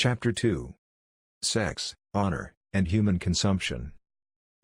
Chapter 2. Sex, Honor, and Human Consumption.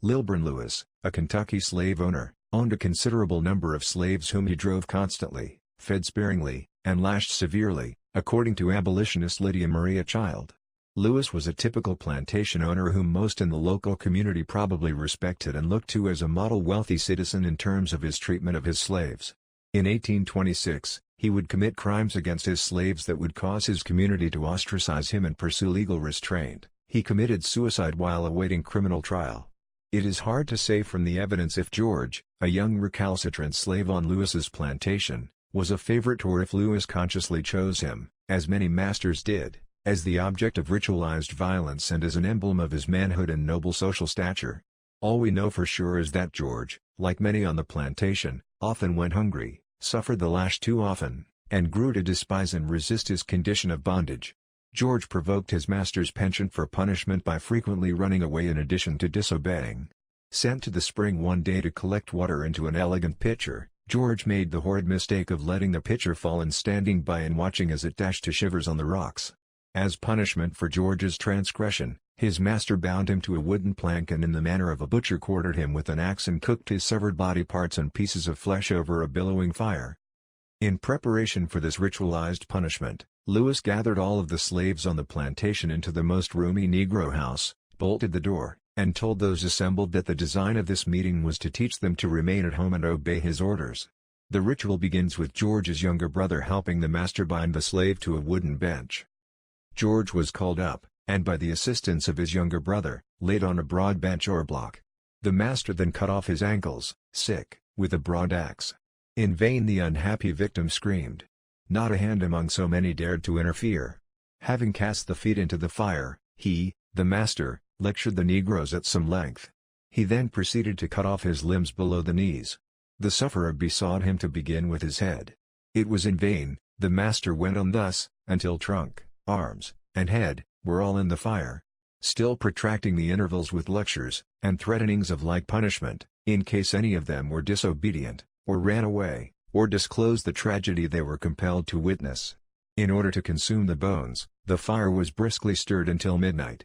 Lilburn Lewis, a Kentucky slave owner, owned a considerable number of slaves whom he drove constantly, fed sparingly, and lashed severely, according to abolitionist Lydia Maria Child. Lewis was a typical plantation owner whom most in the local community probably respected and looked to as a model wealthy citizen in terms of his treatment of his slaves. In 1826, he would commit crimes against his slaves that would cause his community to ostracize him and pursue legal restraint. He committed suicide while awaiting criminal trial. It is hard to say from the evidence if George, a young recalcitrant slave on Lewis's plantation, was a favorite or if Lewis consciously chose him, as many masters did, as the object of ritualized violence and as an emblem of his manhood and noble social stature. All we know for sure is that George, like many on the plantation, often went hungry, suffered the lash too often, and grew to despise and resist his condition of bondage. George provoked his master's penchant for punishment by frequently running away in addition to disobeying. Sent to the spring one day to collect water into an elegant pitcher, George made the horrid mistake of letting the pitcher fall and standing by and watching as it dashed to shivers on the rocks. As punishment for George's transgression, his master bound him to a wooden plank and in the manner of a butcher quartered him with an axe and cooked his severed body parts and pieces of flesh over a billowing fire. In preparation for this ritualized punishment, Lewis gathered all of the slaves on the plantation into the most roomy Negro house, bolted the door, and told those assembled that the design of this meeting was to teach them to remain at home and obey his orders. The ritual begins with George's younger brother helping the master bind the slave to a wooden bench. George was called up, and by the assistance of his younger brother, laid on a broad bench or block. The master then cut off his ankles, with a broad axe. In vain the unhappy victim screamed. Not a hand among so many dared to interfere. Having cast the feet into the fire, he, the master, lectured the Negroes at some length. He then proceeded to cut off his limbs below the knees. The sufferer besought him to begin with his head. It was in vain, the master went on thus, until trunk, arms, and head, were all in the fire. Still protracting the intervals with lectures, and threatenings of like punishment, in case any of them were disobedient, or ran away, or disclosed the tragedy they were compelled to witness. In order to consume the bones, the fire was briskly stirred until midnight.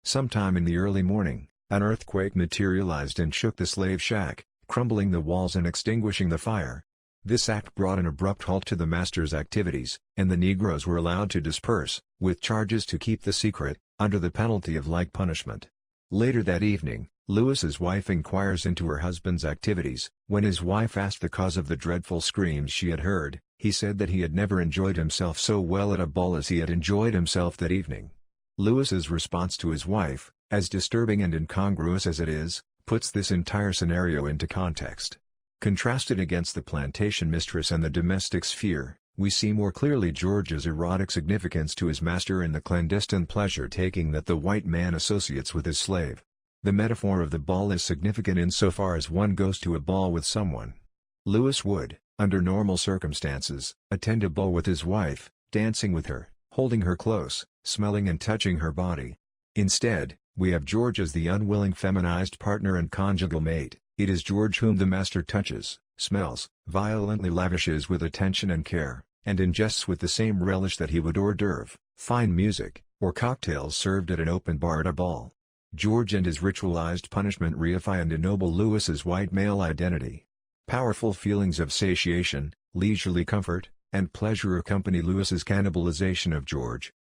Sometime in the early morning, an earthquake materialized and shook the slave shack, crumbling the walls and extinguishing the fire. This act brought an abrupt halt to the master's activities, and the Negroes were allowed to disperse, with charges to keep the secret, under the penalty of like punishment. Later that evening, Lewis's wife inquires into her husband's activities. When his wife asked the cause of the dreadful screams she had heard, he said that he had never enjoyed himself so well at a ball as he had enjoyed himself that evening. Lewis's response to his wife, as disturbing and incongruous as it is, puts this entire scenario into context. Contrasted against the plantation mistress and the domestic sphere, we see more clearly George's erotic significance to his master and the clandestine pleasure-taking that the white man associates with his slave. The metaphor of the ball is significant insofar as one goes to a ball with someone. Lewis would, under normal circumstances, attend a ball with his wife, dancing with her, holding her close, smelling and touching her body. Instead, we have George as the unwilling feminized partner and conjugal mate. It is George whom the master touches, smells, violently lavishes with attention and care, and ingests with the same relish that he would hors d'oeuvre, fine music, or cocktails served at an open bar at a ball. George and his ritualized punishment reify and ennoble Lewis's white male identity. Powerful feelings of satiation, leisurely comfort, and pleasure accompany Lewis's cannibalization of George.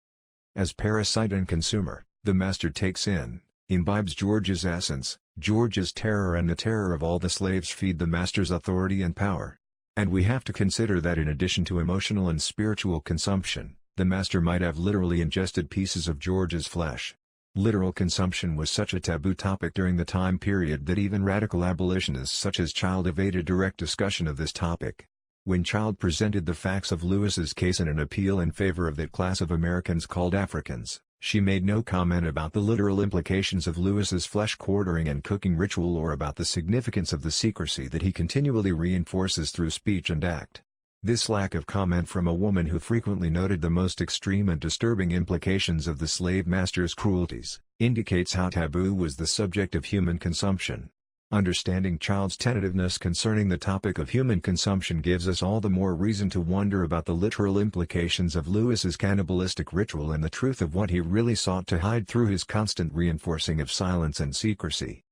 As parasite and consumer, the master takes in, imbibes George's essence. George's terror and the terror of all the slaves feed the master's authority and power. And we have to consider that in addition to emotional and spiritual consumption, the master might have literally ingested pieces of George's flesh. Literal consumption was such a taboo topic during the time period that even radical abolitionists such as Child evaded direct discussion of this topic. When Child presented the facts of Lewis's case in an appeal in favor of that class of Americans called Africans, she made no comment about the literal implications of Lewis's flesh quartering and cooking ritual or about the significance of the secrecy that he continually reinforces through speech and act. This lack of comment from a woman who frequently noted the most extreme and disturbing implications of the slave master's cruelties, indicates how taboo was the subject of human consumption. Understanding Child's tentativeness concerning the topic of human consumption gives us all the more reason to wonder about the literal implications of Lewis's cannibalistic ritual and the truth of what he really sought to hide through his constant reinforcing of silence and secrecy.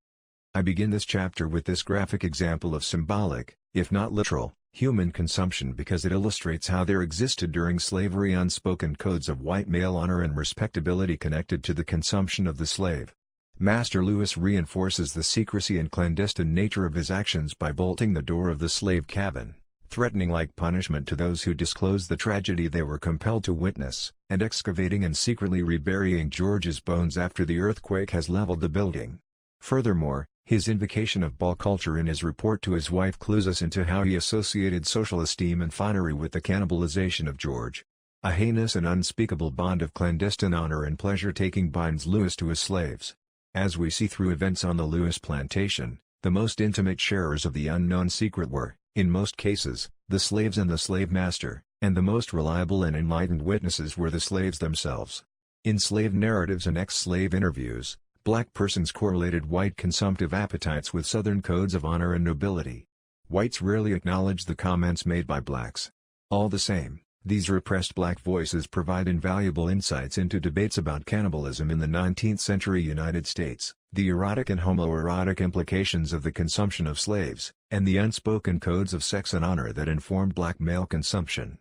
I begin this chapter with this graphic example of symbolic, if not literal, human consumption because it illustrates how there existed during slavery unspoken codes of white male honor and respectability connected to the consumption of the slave. Master Lewis reinforces the secrecy and clandestine nature of his actions by bolting the door of the slave cabin, threatening like punishment to those who disclosed the tragedy they were compelled to witness, and excavating and secretly reburying George's bones after the earthquake has leveled the building. Furthermore, his invocation of ball culture in his report to his wife clues us into how he associated social esteem and finery with the cannibalization of George. A heinous and unspeakable bond of clandestine honor and pleasure-taking binds Lewis to his slaves. As we see through events on the Lewis plantation, the most intimate sharers of the unknown secret were, in most cases, the slaves and the slave master, and the most reliable and enlightened witnesses were the slaves themselves. In slave narratives and ex-slave interviews, black persons correlated white consumptive appetites with Southern codes of honor and nobility. Whites rarely acknowledged the comments made by blacks. All the same, these repressed black voices provide invaluable insights into debates about cannibalism in the 19th century United States, the erotic and homoerotic implications of the consumption of slaves, and the unspoken codes of sex and honor that informed black male consumption.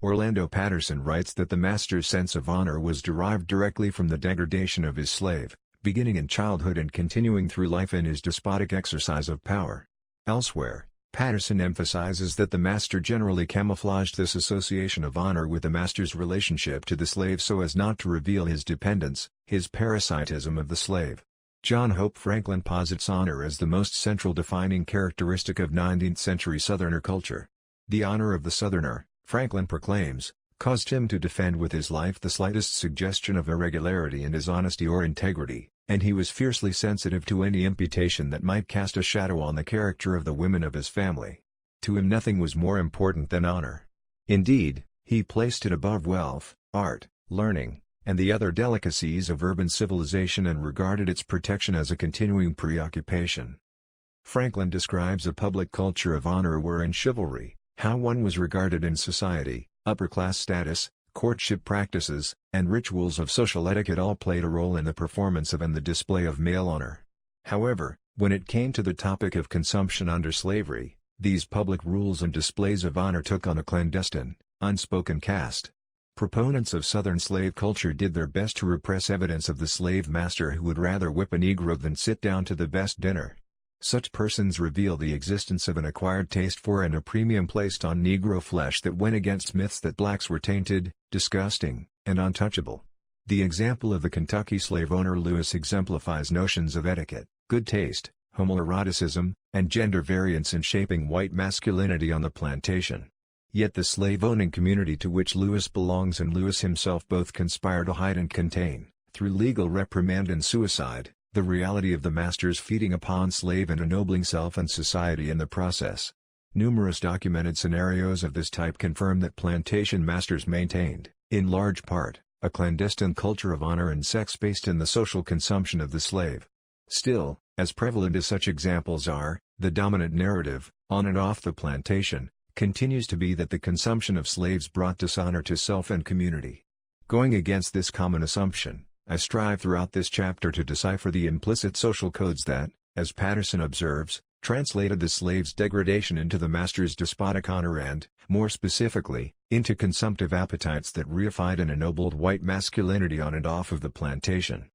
Orlando Patterson writes that the master's sense of honor was derived directly from the degradation of his slave, beginning in childhood and continuing through life in his despotic exercise of power. Elsewhere, Patterson emphasizes that the master generally camouflaged this association of honor with the master's relationship to the slave so as not to reveal his dependence, his parasitism of the slave. John Hope Franklin posits honor as the most central defining characteristic of 19th-century Southerner culture. The honor of the Southerner, Franklin proclaims, caused him to defend with his life the slightest suggestion of irregularity in his honesty or integrity, and he was fiercely sensitive to any imputation that might cast a shadow on the character of the women of his family. To him nothing was more important than honor. Indeed, he placed it above wealth, art, learning, and the other delicacies of urban civilization and regarded its protection as a continuing preoccupation. Franklin describes a public culture of honor wherein chivalry, how one was regarded in society, upper-class status, courtship practices, and rituals of social etiquette all played a role in the performance of and the display of male honor. However, when it came to the topic of consumption under slavery, these public rules and displays of honor took on a clandestine, unspoken cast. Proponents of Southern slave culture did their best to repress evidence of the slave master who would rather whip a Negro than sit down to the best dinner. Such persons reveal the existence of an acquired taste for and a premium placed on Negro flesh that went against myths that blacks were tainted, disgusting, and untouchable. The example of the Kentucky slave owner Lewis exemplifies notions of etiquette, good taste, homoeroticism, and gender variance in shaping white masculinity on the plantation. Yet the slave-owning community to which Lewis belongs and Lewis himself both conspire to hide and contain, through legal reprimand and suicide, the reality of the master's feeding upon slave and ennobling self and society in the process. Numerous documented scenarios of this type confirm that plantation masters maintained, in large part, a clandestine culture of honor and sex based in the social consumption of the slave. Still, as prevalent as such examples are, the dominant narrative, on and off the plantation, continues to be that the consumption of slaves brought dishonor to self and community. Going against this common assumption, I strive throughout this chapter to decipher the implicit social codes that, as Patterson observes, translated the slave's degradation into the master's despotic honor and, more specifically, into consumptive appetites that reified and ennobled white masculinity on and off of the plantation.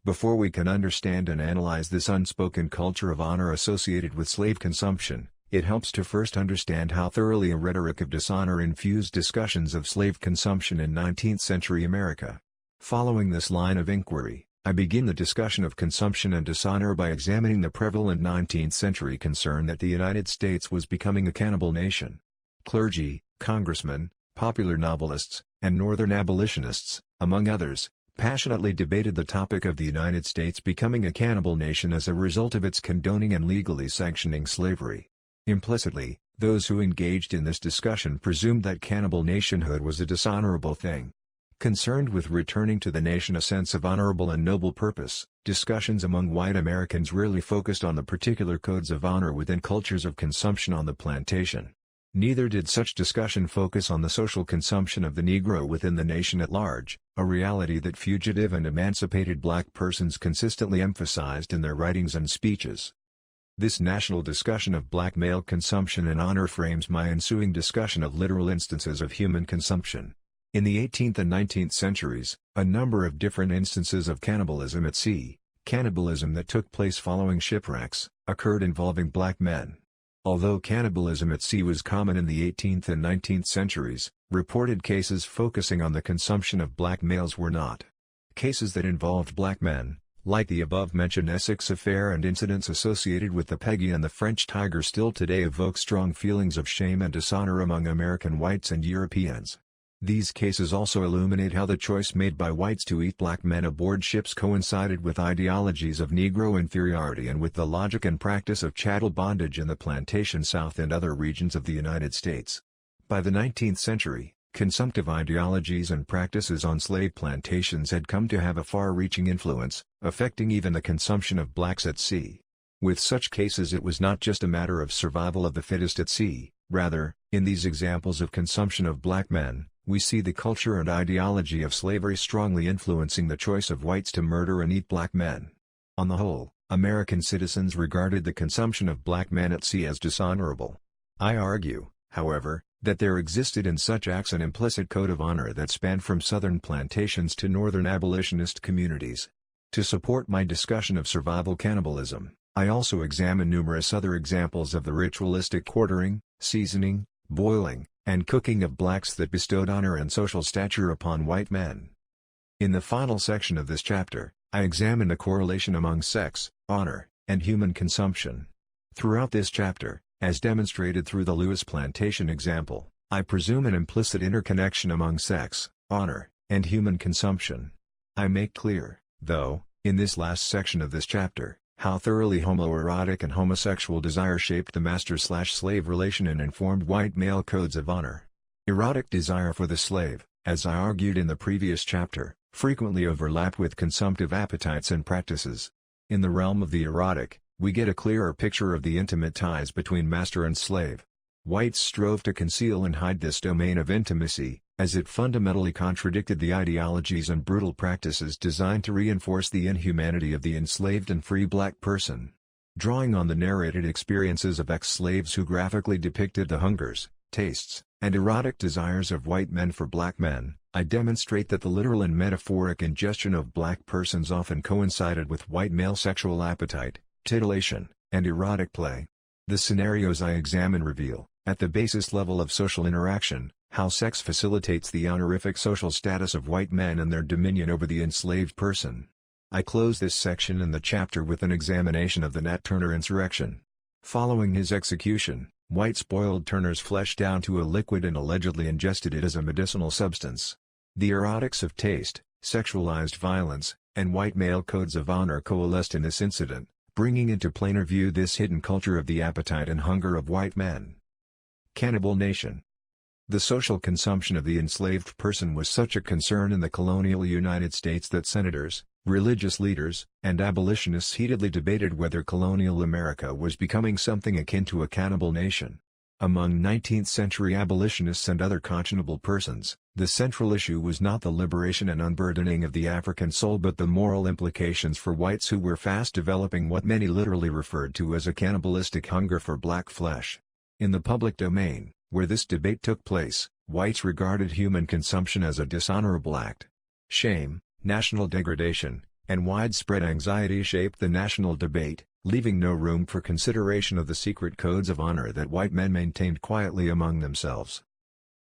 Before we can understand and analyze this unspoken culture of honor associated with slave consumption, it helps to first understand how thoroughly a rhetoric of dishonor infused discussions of slave consumption in 19th-century America. Following this line of inquiry, I begin the discussion of consumption and dishonor by examining the prevalent 19th-century concern that the United States was becoming a cannibal nation. Clergy, congressmen, popular novelists, and Northern abolitionists, among others, passionately debated the topic of the United States becoming a cannibal nation as a result of its condoning and legally sanctioning slavery. Implicitly, those who engaged in this discussion presumed that cannibal nationhood was a dishonorable thing. Concerned with returning to the nation a sense of honorable and noble purpose, discussions among white Americans rarely focused on the particular codes of honor within cultures of consumption on the plantation. Neither did such discussion focus on the social consumption of the Negro within the nation at large, a reality that fugitive and emancipated black persons consistently emphasized in their writings and speeches. This national discussion of black male consumption and honor frames my ensuing discussion of literal instances of human consumption. In the 18th and 19th centuries, a number of different instances of cannibalism at sea, cannibalism that took place following shipwrecks, occurred involving black men. Although cannibalism at sea was common in the 18th and 19th centuries, reported cases focusing on the consumption of black males were not. Cases that involved black men, like the above-mentioned Essex affair and incidents associated with the Peggy and the French Tiger, still today evoke strong feelings of shame and dishonor among American whites and Europeans. These cases also illuminate how the choice made by whites to eat black men aboard ships coincided with ideologies of Negro inferiority and with the logic and practice of chattel bondage in the plantation South and other regions of the United States. By the 19th century, consumptive ideologies and practices on slave plantations had come to have a far-reaching influence, affecting even the consumption of blacks at sea. With such cases, it was not just a matter of survival of the fittest at sea, rather, in these examples of consumption of black men, we see the culture and ideology of slavery strongly influencing the choice of whites to murder and eat black men. On the whole, American citizens regarded the consumption of black men at sea as dishonorable. I argue, however, that there existed in such acts an implicit code of honor that spanned from southern plantations to northern abolitionist communities. To support my discussion of survival cannibalism, I also examine numerous other examples of the ritualistic quartering, seasoning, boiling, and cooking of blacks that bestowed honor and social stature upon white men. In the final section of this chapter, I examine the correlation among sex, honor, and human consumption. Throughout this chapter, as demonstrated through the Lewis plantation example, I presume an implicit interconnection among sex, honor, and human consumption. I make clear, though, in this last section of this chapter, how thoroughly homoerotic and homosexual desire shaped the master-slave relation and informed white male codes of honor. Erotic desire for the slave, as I argued in the previous chapter, frequently overlapped with consumptive appetites and practices. In the realm of the erotic, we get a clearer picture of the intimate ties between master and slave. Whites strove to conceal and hide this domain of intimacy, as it fundamentally contradicted the ideologies and brutal practices designed to reinforce the inhumanity of the enslaved and free black person. Drawing on the narrated experiences of ex-slaves who graphically depicted the hungers, tastes, and erotic desires of white men for black men, I demonstrate that the literal and metaphoric ingestion of black persons often coincided with white male sexual appetite, titillation, and erotic play. The scenarios I examine reveal, at the basis level of social interaction, how sex facilitates the honorific social status of white men and their dominion over the enslaved person. I close this section in the chapter with an examination of the Nat Turner insurrection. Following his execution, whites boiled Turner's flesh down to a liquid and allegedly ingested it as a medicinal substance. The erotics of taste, sexualized violence, and white male codes of honor coalesced in this incident, bringing into plainer view this hidden culture of the appetite and hunger of white men. Cannibal nation. The social consumption of the enslaved person was such a concern in the colonial United States that senators, religious leaders, and abolitionists heatedly debated whether colonial America was becoming something akin to a cannibal nation. Among 19th-century abolitionists and other conscionable persons, the central issue was not the liberation and unburdening of the African soul but the moral implications for whites who were fast developing what many literally referred to as a cannibalistic hunger for black flesh. In the public domain, where this debate took place, whites regarded human consumption as a dishonorable act. Shame, national degradation, and widespread anxiety shaped the national debate, leaving no room for consideration of the secret codes of honor that white men maintained quietly among themselves.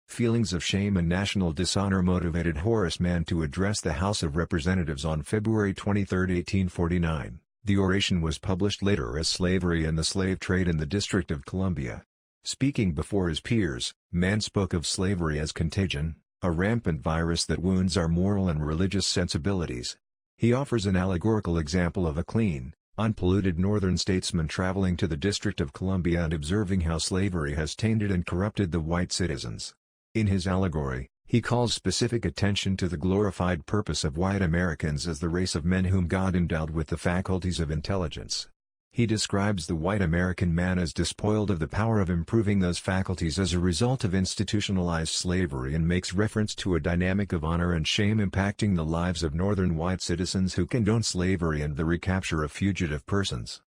Feelings of shame and national dishonor motivated Horace Mann to address the House of Representatives on February 23, 1849. The oration was published later as Slavery and the Slave Trade in the District of Columbia. Speaking before his peers, Mann spoke of slavery as contagion, a rampant virus that wounds our moral and religious sensibilities. He offers an allegorical example of a clean, unpolluted northern statesman traveling to the District of Columbia and observing how slavery has tainted and corrupted the white citizens. In his allegory, He calls specific attention to the glorified purpose of white Americans as the race of men whom God endowed with the faculties of intelligence. He describes the white American man as despoiled of the power of improving those faculties as a result of institutionalized slavery, and makes reference to a dynamic of honor and shame impacting the lives of northern white citizens who condone slavery and the recapture of fugitive persons.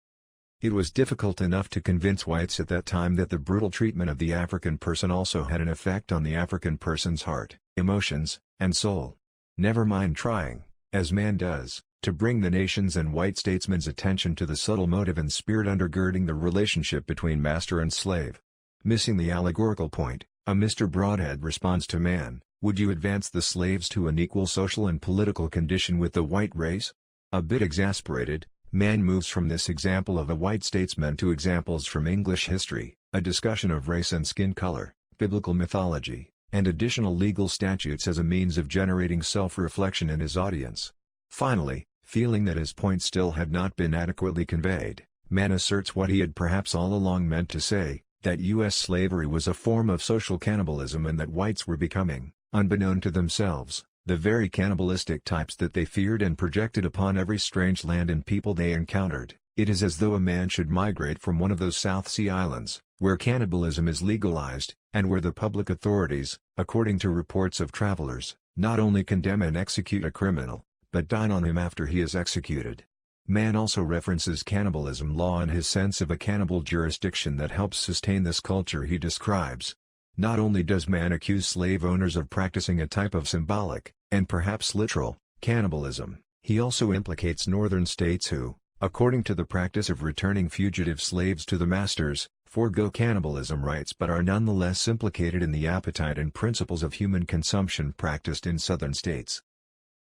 It was difficult enough to convince whites at that time that the brutal treatment of the African person also had an effect on the African person's heart, emotions, and soul. Never mind trying, as man does, to bring the nation's and white statesmen's attention to the subtle motive and spirit undergirding the relationship between master and slave. Missing the allegorical point, a Mr. Broadhead responds to man, "Would you advance the slaves to an equal social and political condition with the white race?" A bit exasperated, man moves from this example of a white statesman to examples from English history, a discussion of race and skin color, biblical mythology, and additional legal statutes as a means of generating self-reflection in his audience. Finally, feeling that his point still had not been adequately conveyed, man asserts what he had perhaps all along meant to say, that U.S. slavery was a form of social cannibalism and that whites were becoming, unbeknown to themselves, the very cannibalistic types that they feared and projected upon every strange land and people they encountered. It is as though a man should migrate from one of those South Sea islands, where cannibalism is legalized, and where the public authorities, according to reports of travelers, not only condemn and execute a criminal, but dine on him after he is executed. Man also references cannibalism law and his sense of a cannibal jurisdiction that helps sustain this culture he describes. Not only does man accuse slave owners of practicing a type of symbolic, and perhaps literal, cannibalism, he also implicates northern states who, according to the practice of returning fugitive slaves to the masters, forego cannibalism rights but are nonetheless implicated in the appetite and principles of human consumption practiced in southern states.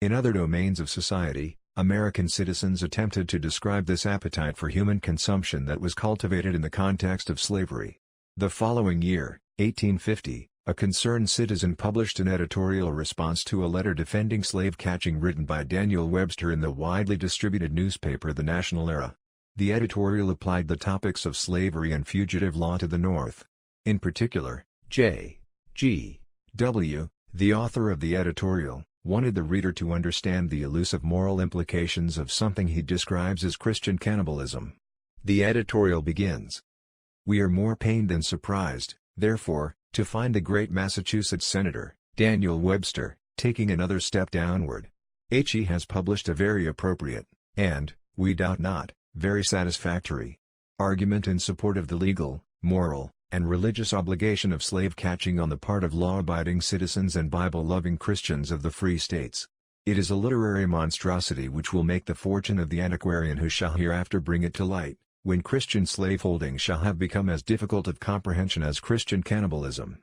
In other domains of society, American citizens attempted to describe this appetite for human consumption that was cultivated in the context of slavery. The following year, 1850, a concerned citizen published an editorial response to a letter defending slave catching written by Daniel Webster in the widely distributed newspaper The National Era. The editorial applied the topics of slavery and fugitive law to the North. In particular, J. G. W., the author of the editorial, wanted the reader to understand the elusive moral implications of something he describes as Christian cannibalism. The editorial begins, "We are more pained than surprised, therefore, to find the great Massachusetts Senator, Daniel Webster, taking another step downward. He has published a very appropriate, and, we doubt not, very satisfactory argument in support of the legal, moral, and religious obligation of slave catching on the part of law-abiding citizens and Bible-loving Christians of the free states. It is a literary monstrosity which will make the fortune of the antiquarian who shall hereafter bring it to light, when Christian slaveholding shall have become as difficult of comprehension as Christian cannibalism."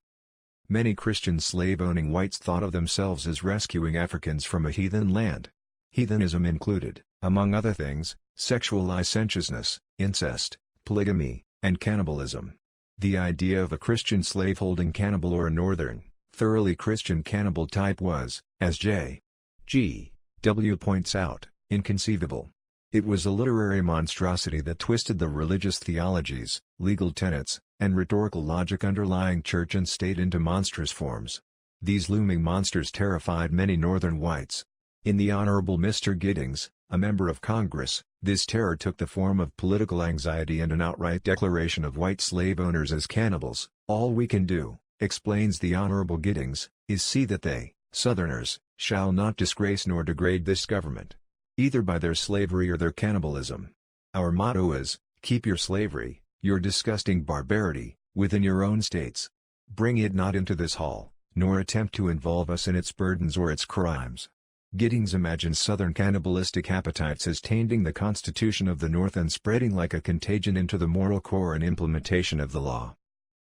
Many Christian slave-owning whites thought of themselves as rescuing Africans from a heathen land. Heathenism included, among other things, sexual licentiousness, incest, polygamy, and cannibalism. The idea of a Christian slaveholding cannibal or a northern, thoroughly Christian cannibal type was, as J. G. W. points out, inconceivable. It was a literary monstrosity that twisted the religious theologies, legal tenets, and rhetorical logic underlying church and state into monstrous forms. These looming monsters terrified many northern whites. In the Honorable Mr. Giddings, a member of Congress, this terror took the form of political anxiety and an outright declaration of white slave owners as cannibals. "All we can do," explains the Honorable Giddings, "is see that they, Southerners, shall not disgrace nor degrade this government, either by their slavery or their cannibalism. Our motto is, keep your slavery, your disgusting barbarity, within your own states. Bring it not into this hall, nor attempt to involve us in its burdens or its crimes." Giddings imagines Southern cannibalistic appetites as tainting the Constitution of the North and spreading like a contagion into the moral core and implementation of the law.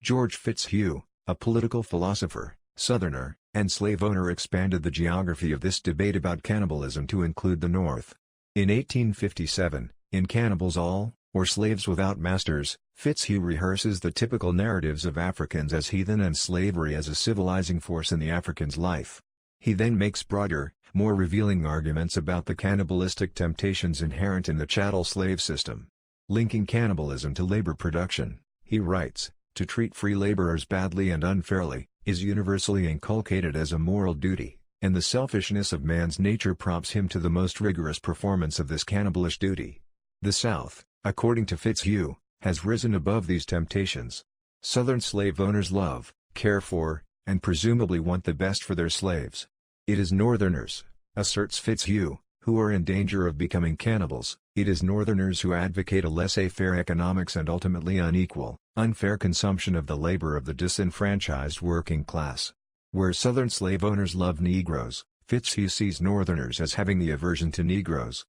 George Fitzhugh, a political philosopher, Southerner, and slave owner, expanded the geography of this debate about cannibalism to include the North. In 1857, in Cannibals All, or Slaves Without Masters, Fitzhugh rehearses the typical narratives of Africans as heathen and slavery as a civilizing force in the African's life. He then makes broader, more revealing arguments about the cannibalistic temptations inherent in the chattel slave system. Linking cannibalism to labor production, he writes, "To treat free laborers badly and unfairly, is universally inculcated as a moral duty, and the selfishness of man's nature prompts him to the most rigorous performance of this cannibalish duty. The South, according to Fitzhugh, has risen above these temptations. Southern slave owners love, care for, and presumably want the best for their slaves. It is Northerners, asserts Fitzhugh, who are in danger of becoming cannibals. It is Northerners who advocate a laissez-faire economics and ultimately unequal, unfair consumption of the labor of the disenfranchised working class. Where Southern slave owners love Negroes, Fitzhugh sees Northerners as having the aversion to Negroes.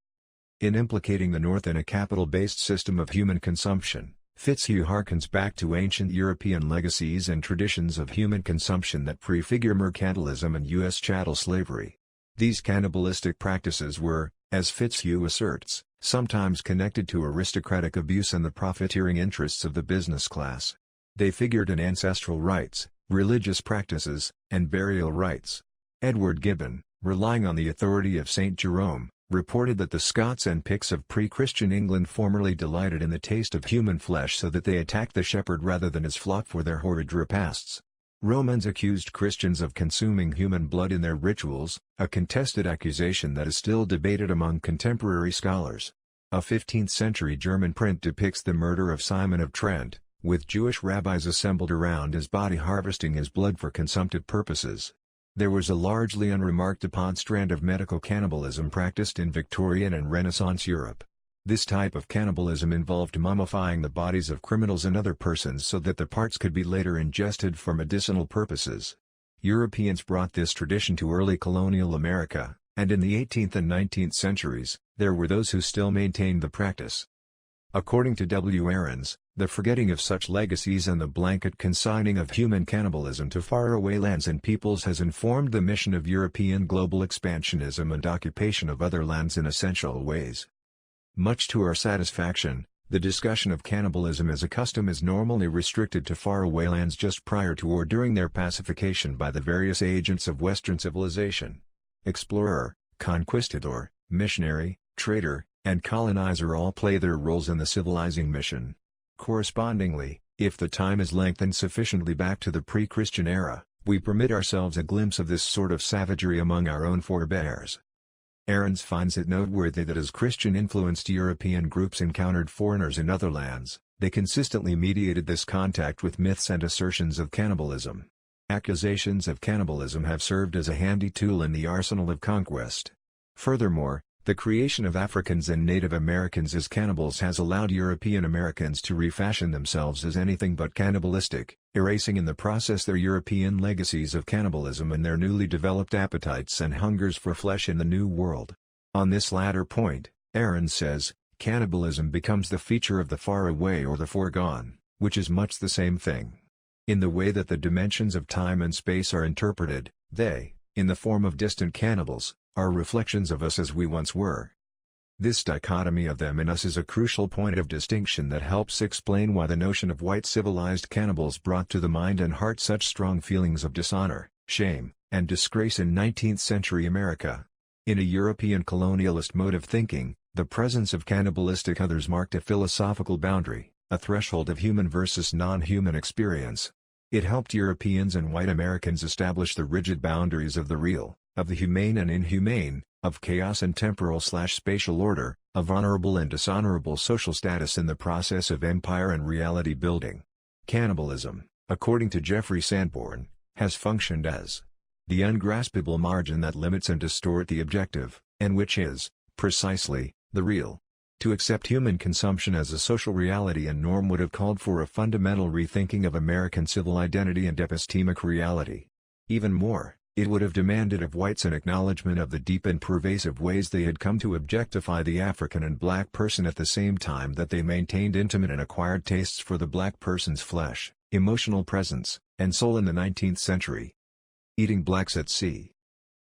In implicating the North in a capital-based system of human consumption, Fitzhugh harkens back to ancient European legacies and traditions of human consumption that prefigure mercantilism and U.S. chattel slavery. These cannibalistic practices were, as Fitzhugh asserts, sometimes connected to aristocratic abuse and the profiteering interests of the business class. They figured in ancestral rites, religious practices, and burial rites. Edward Gibbon, relying on the authority of St. Jerome, reported that the Scots and Picts of pre-Christian England formerly delighted in the taste of human flesh so that they attacked the shepherd rather than his flock for their horrid repasts. Romans accused Christians of consuming human blood in their rituals, a contested accusation that is still debated among contemporary scholars. A 15th-century German print depicts the murder of Simon of Trent, with Jewish rabbis assembled around his body harvesting his blood for consumptive purposes. There was a largely unremarked upon strand of medical cannibalism practiced in Victorian and Renaissance Europe. This type of cannibalism involved mummifying the bodies of criminals and other persons so that the parts could be later ingested for medicinal purposes. Europeans brought this tradition to early colonial America, and in the 18th and 19th centuries, there were those who still maintained the practice. According to W. Ahrens, the forgetting of such legacies and the blanket consigning of human cannibalism to faraway lands and peoples has informed the mission of European global expansionism and occupation of other lands in essential ways. Much to our satisfaction, the discussion of cannibalism as a custom is normally restricted to faraway lands just prior to or during their pacification by the various agents of Western civilization. Explorer, conquistador, missionary, trader, and colonizer all play their roles in the civilizing mission. Correspondingly, if the time is lengthened sufficiently back to the pre-Christian era, we permit ourselves a glimpse of this sort of savagery among our own forebears. Ahrens finds it noteworthy that as Christian-influenced European groups encountered foreigners in other lands, they consistently mediated this contact with myths and assertions of cannibalism. Accusations of cannibalism have served as a handy tool in the arsenal of conquest. Furthermore, the creation of Africans and Native Americans as cannibals has allowed European Americans to refashion themselves as anything but cannibalistic, erasing in the process their European legacies of cannibalism and their newly developed appetites and hungers for flesh in the New World. On this latter point, Ahrens says, cannibalism becomes the feature of the faraway or the foregone, which is much the same thing. In the way that the dimensions of time and space are interpreted, they, in the form of distant cannibals, are reflections of us as we once were. This dichotomy of them and us is a crucial point of distinction that helps explain why the notion of white civilized cannibals brought to the mind and heart such strong feelings of dishonor, shame, and disgrace in 19th-century America. In a European colonialist mode of thinking, the presence of cannibalistic others marked a philosophical boundary, a threshold of human versus non-human experience. It helped Europeans and white Americans establish the rigid boundaries of the real, of the humane and inhumane, of chaos and temporal/spatial order, of honorable and dishonorable social status in the process of empire and reality building. Cannibalism, according to Jeffrey Sanborn, has functioned as the ungraspable margin that limits and distorts the objective, and which is, precisely, the real. To accept human consumption as a social reality and norm would have called for a fundamental rethinking of American civil identity and epistemic reality. Even more, it would have demanded of whites an acknowledgement of the deep and pervasive ways they had come to objectify the African and black person at the same time that they maintained intimate and acquired tastes for the black person's flesh, emotional presence, and soul in the 19th century. Eating blacks at sea.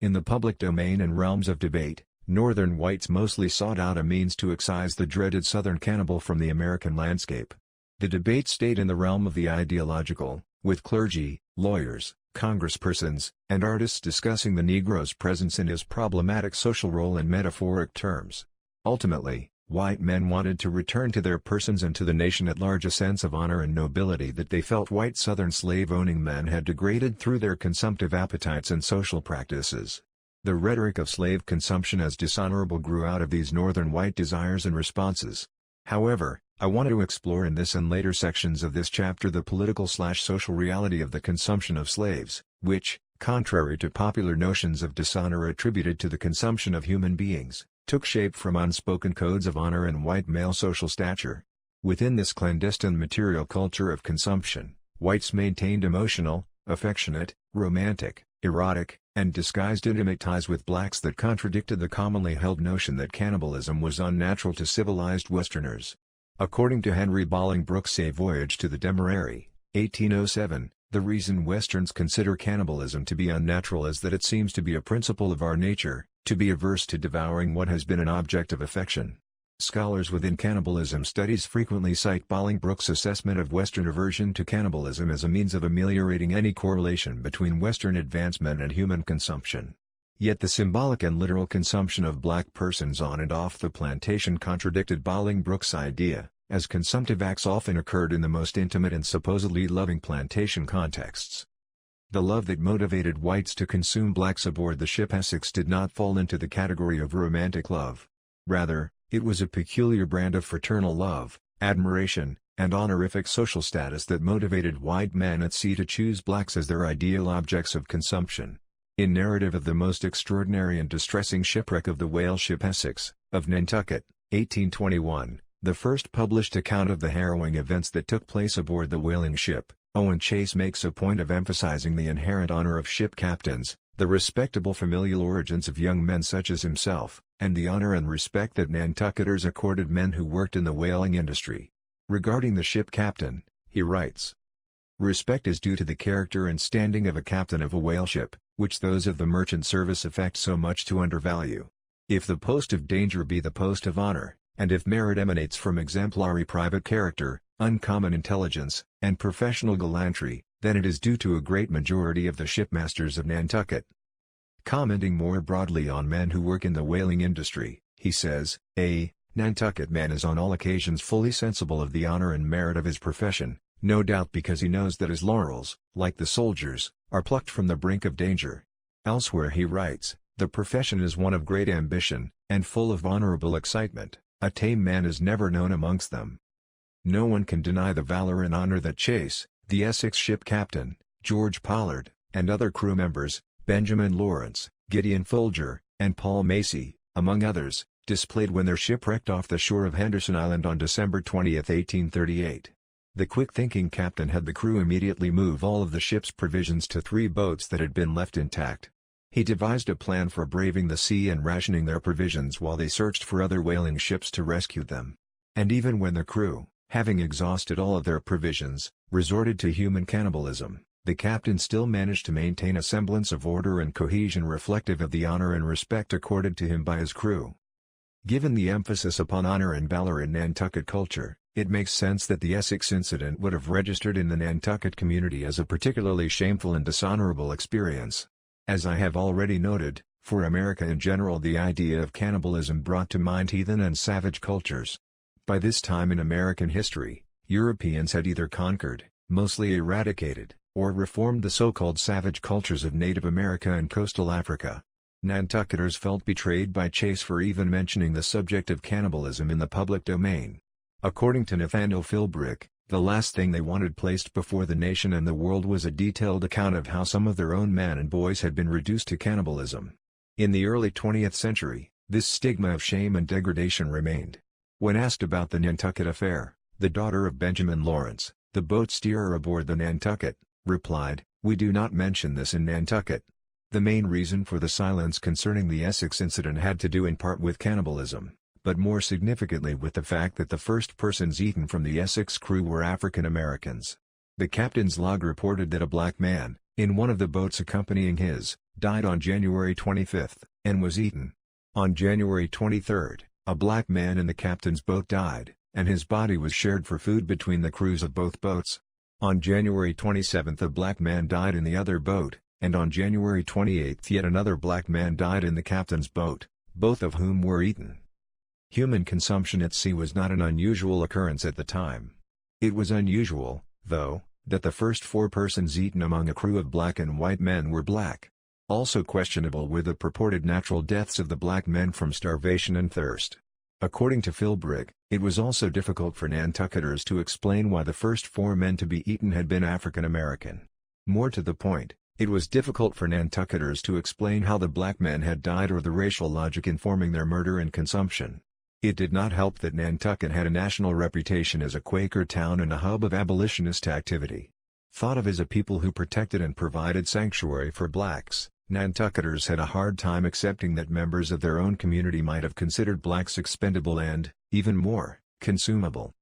In the public domain and realms of debate, Northern whites mostly sought out a means to excise the dreaded Southern cannibal from the American landscape. The debate stayed in the realm of the ideological, with clergy, lawyers, congresspersons, and artists discussing the Negro's presence in his problematic social role in metaphoric terms. Ultimately, White men wanted to return to their persons and to the nation at large a sense of honor and nobility that they felt white Southern slave-owning men had degraded through their consumptive appetites and social practices. The rhetoric of slave consumption as dishonorable grew out of these northern white desires and responses. However, I want to explore in this and later sections of this chapter the political/social reality of the consumption of slaves, which, contrary to popular notions of dishonor attributed to the consumption of human beings, took shape from unspoken codes of honor and white male social stature. Within this clandestine material culture of consumption, whites maintained emotional, affectionate, romantic, erotic, and disguised intimate ties with blacks that contradicted the commonly held notion that cannibalism was unnatural to civilized Westerners. According to Henry Bolingbroke's A Voyage to the Demerary, 1807, the reason Westerns consider cannibalism to be unnatural is that it seems to be a principle of our nature, to be averse to devouring what has been an object of affection. Scholars within cannibalism studies frequently cite Bolingbroke's assessment of Western aversion to cannibalism as a means of ameliorating any correlation between Western advancement and human consumption. Yet the symbolic and literal consumption of black persons on and off the plantation contradicted Bolingbroke's idea, as consumptive acts often occurred in the most intimate and supposedly loving plantation contexts. The love that motivated whites to consume blacks aboard the ship Essex did not fall into the category of romantic love. Rather, it was a peculiar brand of fraternal love, admiration, and honorific social status that motivated white men at sea to choose blacks as their ideal objects of consumption. In Narrative of the Most Extraordinary and Distressing Shipwreck of the Whale Ship Essex, of Nantucket, 1821, the first published account of the harrowing events that took place aboard the whaling ship, Owen Chase makes a point of emphasizing the inherent honor of ship captains, the respectable familial origins of young men such as himself, and the honor and respect that Nantucketers accorded men who worked in the whaling industry. Regarding the ship captain, he writes, "Respect is due to the character and standing of a captain of a whale ship, which those of the merchant service affect so much to undervalue. If the post of danger be the post of honor, and if merit emanates from exemplary private character, uncommon intelligence, and professional gallantry, then it is due to a great majority of the shipmasters of Nantucket." Commenting more broadly on men who work in the whaling industry, he says, "A Nantucket man is on all occasions fully sensible of the honor and merit of his profession, no doubt because he knows that his laurels, like the soldiers, are plucked from the brink of danger." Elsewhere he writes, "The profession is one of great ambition, and full of honorable excitement. A tame man is never known amongst them." No one can deny the valor and honor that Chase, the Essex ship captain, George Pollard, and other crew members, Benjamin Lawrence, Gideon Folger, and Paul Macy, among others, displayed when their ship wrecked off the shore of Henderson Island on December 20, 1838. The quick-thinking captain had the crew immediately move all of the ship's provisions to 3 boats that had been left intact. He devised a plan for braving the sea and rationing their provisions while they searched for other whaling ships to rescue them. And even when the crew, having exhausted all of their provisions, resorted to human cannibalism, the captain still managed to maintain a semblance of order and cohesion reflective of the honor and respect accorded to him by his crew. Given the emphasis upon honor and valor in Nantucket culture, it makes sense that the Essex incident would have registered in the Nantucket community as a particularly shameful and dishonorable experience. As I have already noted, for America in general the idea of cannibalism brought to mind heathen and savage cultures. By this time in American history, Europeans had either conquered, mostly eradicated, or reformed the so-called savage cultures of Native America and coastal Africa. Nantucketers felt betrayed by Chase for even mentioning the subject of cannibalism in the public domain. According to Nathaniel Philbrick, the last thing they wanted placed before the nation and the world was a detailed account of how some of their own men and boys had been reduced to cannibalism. In the early 20th century, this stigma of shame and degradation remained. When asked about the Nantucket affair, the daughter of Benjamin Lawrence, the boat steerer aboard the Nantucket, replied, "We do not mention this in Nantucket." The main reason for the silence concerning the Essex incident had to do in part with cannibalism, but more significantly with the fact that the first persons eaten from the Essex crew were African Americans. The captain's log reported that a black man, in one of the boats accompanying his, died on January 25, and was eaten. On January 23, a black man in the captain's boat died, and his body was shared for food between the crews of both boats. On January 27 a black man died in the other boat, and on January 28 yet another black man died in the captain's boat, both of whom were eaten. Human consumption at sea was not an unusual occurrence at the time. It was unusual, though, that the first 4 persons eaten among a crew of black and white men were black. Also questionable were the purported natural deaths of the black men from starvation and thirst. According to Philbrick, it was also difficult for Nantucketers to explain why the first 4 men to be eaten had been African American. More to the point, it was difficult for Nantucketers to explain how the black men had died or the racial logic informing their murder and consumption. It did not help that Nantucket had a national reputation as a Quaker town and a hub of abolitionist activity. Thought of as a people who protected and provided sanctuary for blacks, Nantucketers had a hard time accepting that members of their own community might have considered blacks expendable and, even more, consumable.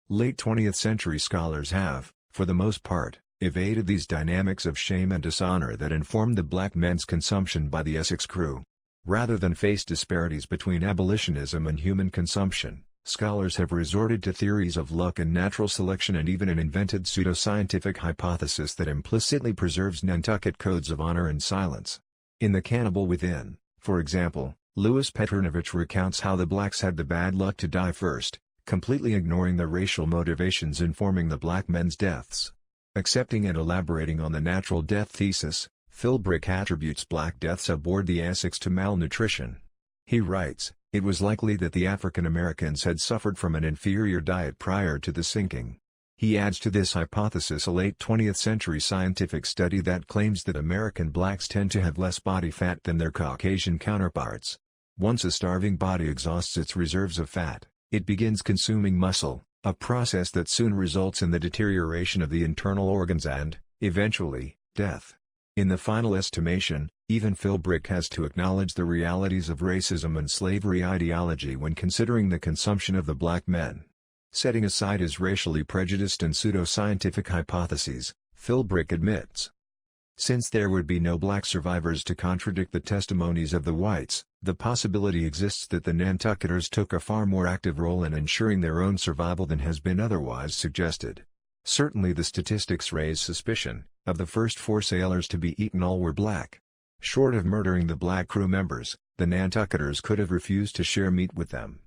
Late 20th century scholars have, for the most part, evaded these dynamics of shame and dishonor that informed the black men's consumption by the Essex crew. Rather than face disparities between abolitionism and human consumption, scholars have resorted to theories of luck and natural selection and even an invented pseudoscientific hypothesis that implicitly preserves Nantucket codes of honor and silence. In The Cannibal Within, for example, Louis Petronovich recounts how the blacks had the bad luck to die first, completely ignoring the racial motivations informing the black men's deaths. Accepting and elaborating on the natural death thesis, Philbrick attributes black deaths aboard the Essex to malnutrition. He writes, "It was likely that the African Americans had suffered from an inferior diet prior to the sinking." He adds to this hypothesis a late 20th century scientific study that claims that American blacks tend to have less body fat than their Caucasian counterparts. Once a starving body exhausts its reserves of fat, it begins consuming muscle, a process that soon results in the deterioration of the internal organs and, eventually, death. In the final estimation, even Philbrick has to acknowledge the realities of racism and slavery ideology when considering the consumption of the black men. Setting aside his racially prejudiced and pseudoscientific hypotheses, Philbrick admits, since there would be no black survivors to contradict the testimonies of the whites, the possibility exists that the Nantucketers took a far more active role in ensuring their own survival than has been otherwise suggested. Certainly the statistics raise suspicion. Of the first 4 sailors to be eaten, all were black. Short of murdering the black crew members, the Nantucketers could have refused to share meat with them.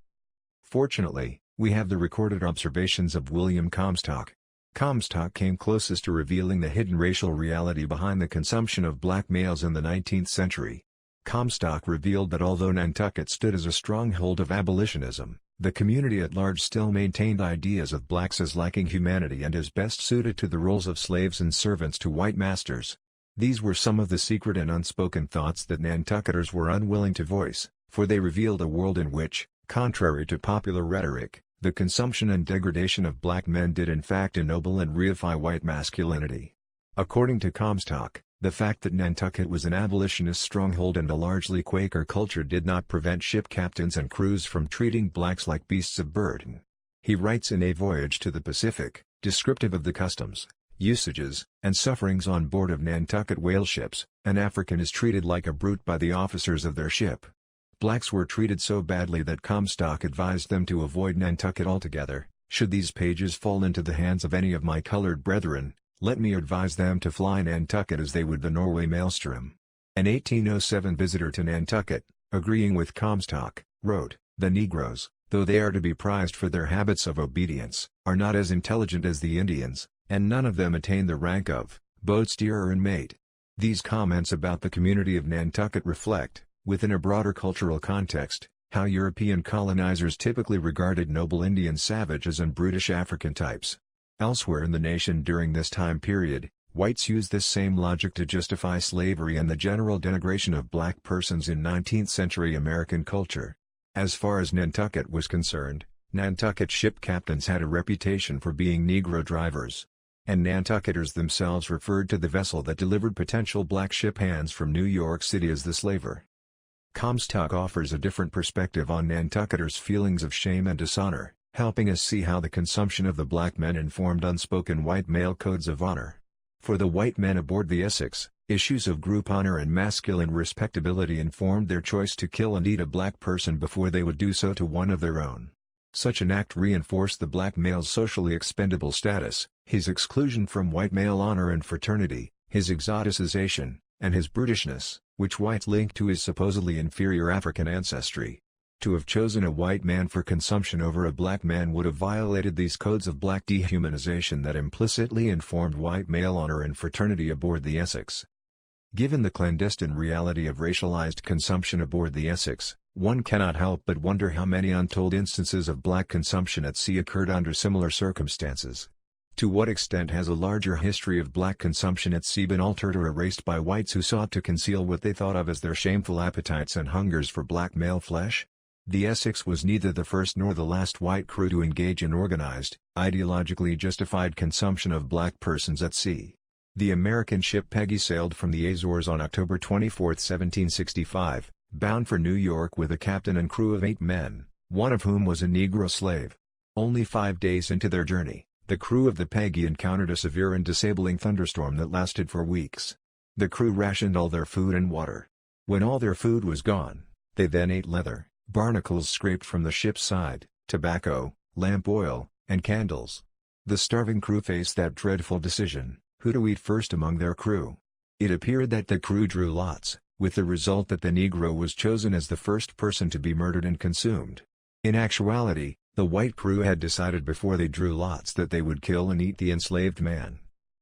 Fortunately, we have the recorded observations of William Comstock. Comstock came closest to revealing the hidden racial reality behind the consumption of black males in the 19th century. Comstock revealed that although Nantucket stood as a stronghold of abolitionism, the community at large still maintained ideas of blacks as lacking humanity and as best suited to the roles of slaves and servants to white masters. These were some of the secret and unspoken thoughts that Nantucketers were unwilling to voice, for they revealed a world in which, contrary to popular rhetoric, the consumption and degradation of black men did in fact ennoble and reify white masculinity. According to Comstock, the fact that Nantucket was an abolitionist stronghold and a largely Quaker culture did not prevent ship captains and crews from treating blacks like beasts of burden. He writes in A Voyage to the Pacific, descriptive of the customs, usages, and sufferings on board of Nantucket whale ships, "An African is treated like a brute by the officers of their ship." Blacks were treated so badly that Comstock advised them to avoid Nantucket altogether. "Should these pages fall into the hands of any of my colored brethren, let me advise them to fly Nantucket as they would the Norway maelstrom." An 1807 visitor to Nantucket, agreeing with Comstock, wrote, "The Negroes, though they are to be prized for their habits of obedience, are not as intelligent as the Indians, and none of them attain the rank of boat steerer and mate." These comments about the community of Nantucket reflect, within a broader cultural context, how European colonizers typically regarded noble Indian savages and brutish African types. Elsewhere in the nation during this time period, whites used this same logic to justify slavery and the general denigration of black persons in 19th-century American culture. As far as Nantucket was concerned, Nantucket ship captains had a reputation for being Negro drivers. And Nantucketers themselves referred to the vessel that delivered potential black ship hands from New York City as the slaver. Comstock offers a different perspective on Nantucketers' feelings of shame and dishonor, helping us see how the consumption of the black men informed unspoken white male codes of honor. For the white men aboard the Essex, issues of group honor and masculine respectability informed their choice to kill and eat a black person before they would do so to one of their own. Such an act reinforced the black male's socially expendable status, his exclusion from white male honor and fraternity, his exoticization, and his brutishness, which whites linked to his supposedly inferior African ancestry. To have chosen a white man for consumption over a black man would have violated these codes of black dehumanization that implicitly informed white male honor and fraternity aboard the Essex. Given the clandestine reality of racialized consumption aboard the Essex, one cannot help but wonder how many untold instances of black consumption at sea occurred under similar circumstances. To what extent has a larger history of black consumption at sea been altered or erased by whites who sought to conceal what they thought of as their shameful appetites and hungers for black male flesh? The Essex was neither the first nor the last white crew to engage in organized, ideologically justified consumption of black persons at sea. The American ship Peggy sailed from the Azores on October 24, 1765, bound for New York with a captain and crew of 8 men, one of whom was a Negro slave. Only 5 days into their journey, the crew of the Peggy encountered a severe and disabling thunderstorm that lasted for weeks. The crew rationed all their food and water. When all their food was gone, they then ate leather, barnacles scraped from the ship's side, tobacco, lamp oil, and candles. The starving crew faced that dreadful decision, who to eat first among their crew. It appeared that the crew drew lots, with the result that the Negro was chosen as the first person to be murdered and consumed. In actuality, the white crew had decided before they drew lots that they would kill and eat the enslaved man.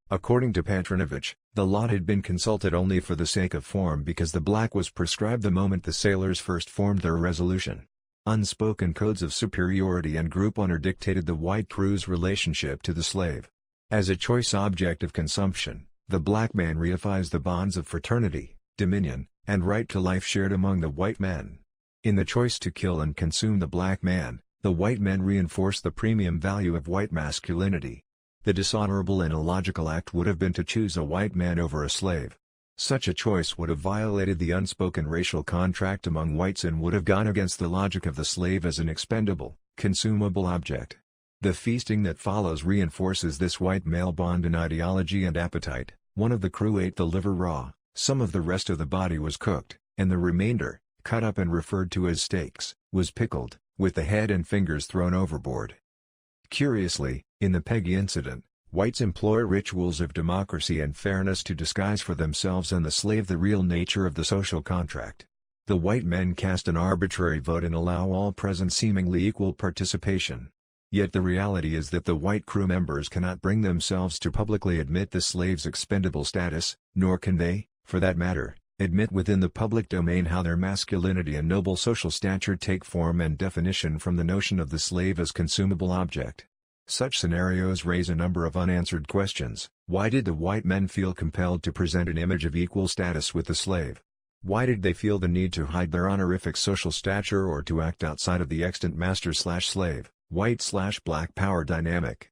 According to Petronovich, the lot had been consulted only for the sake of form because the black was prescribed the moment the sailors first formed their resolution. Unspoken codes of superiority and group honor dictated the white crew's relationship to the slave. As a choice object of consumption, the black man reifies the bonds of fraternity, dominion, and right to life shared among the white men. In the choice to kill and consume the black man, the white men reinforce the premium value of white masculinity. The dishonorable and illogical act would have been to choose a white man over a slave. Such a choice would have violated the unspoken racial contract among whites and would have gone against the logic of the slave as an expendable, consumable object. The feasting that follows reinforces this white male bond in ideology and appetite. One of the crew ate the liver raw, some of the rest of the body was cooked, and the remainder, cut up and referred to as steaks, was pickled, with the head and fingers thrown overboard. Curiously, in the Peggy incident, whites employ rituals of democracy and fairness to disguise for themselves and the slave the real nature of the social contract. The white men cast an arbitrary vote and allow all present seemingly equal participation. Yet the reality is that the white crew members cannot bring themselves to publicly admit the slave's expendable status, nor can they, for that matter, admit within the public domain how their masculinity and noble social stature take form and definition from the notion of the slave as consumable object. Such scenarios raise a number of unanswered questions. Why did the white men feel compelled to present an image of equal status with the slave? Why did they feel the need to hide their honorific social stature or to act outside of the extant master/slave, white/black power dynamic?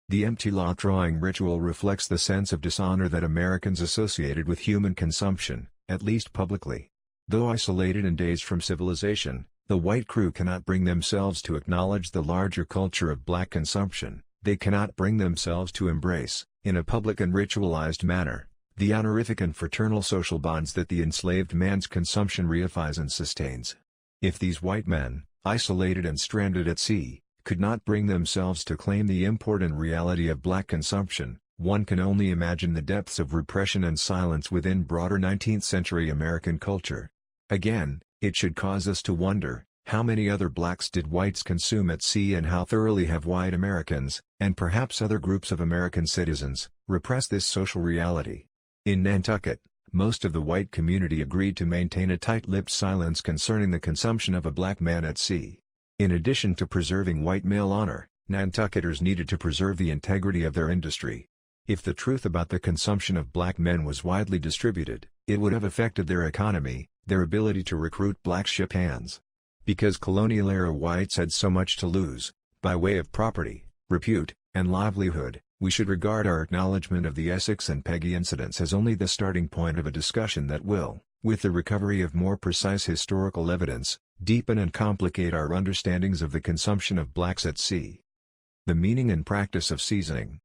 The empty lot-drawing ritual reflects the sense of dishonor that Americans associated with human consumption, at least publicly. Though isolated in days from civilization, the white crew cannot bring themselves to acknowledge the larger culture of black consumption. They cannot bring themselves to embrace, in a public and ritualized manner, the honorific and fraternal social bonds that the enslaved man's consumption reifies and sustains. If these white men, isolated and stranded at sea, could not bring themselves to claim the import and reality of black consumption, one can only imagine the depths of repression and silence within broader 19th-century American culture. Again, it should cause us to wonder, how many other blacks did whites consume at sea and how thoroughly have white Americans, and perhaps other groups of American citizens, repressed this social reality? In Nantucket, most of the white community agreed to maintain a tight-lipped silence concerning the consumption of a black man at sea. In addition to preserving white male honor, Nantucketers needed to preserve the integrity of their industry. If the truth about the consumption of black men was widely distributed, it would have affected their economy, their ability to recruit black ship hands. Because colonial-era whites had so much to lose, by way of property, repute, and livelihood, we should regard our acknowledgement of the Essex and Peggy incidents as only the starting point of a discussion that will, with the recovery of more precise historical evidence, deepen and complicate our understandings of the consumption of blacks at sea. The meaning and practice of seasoning.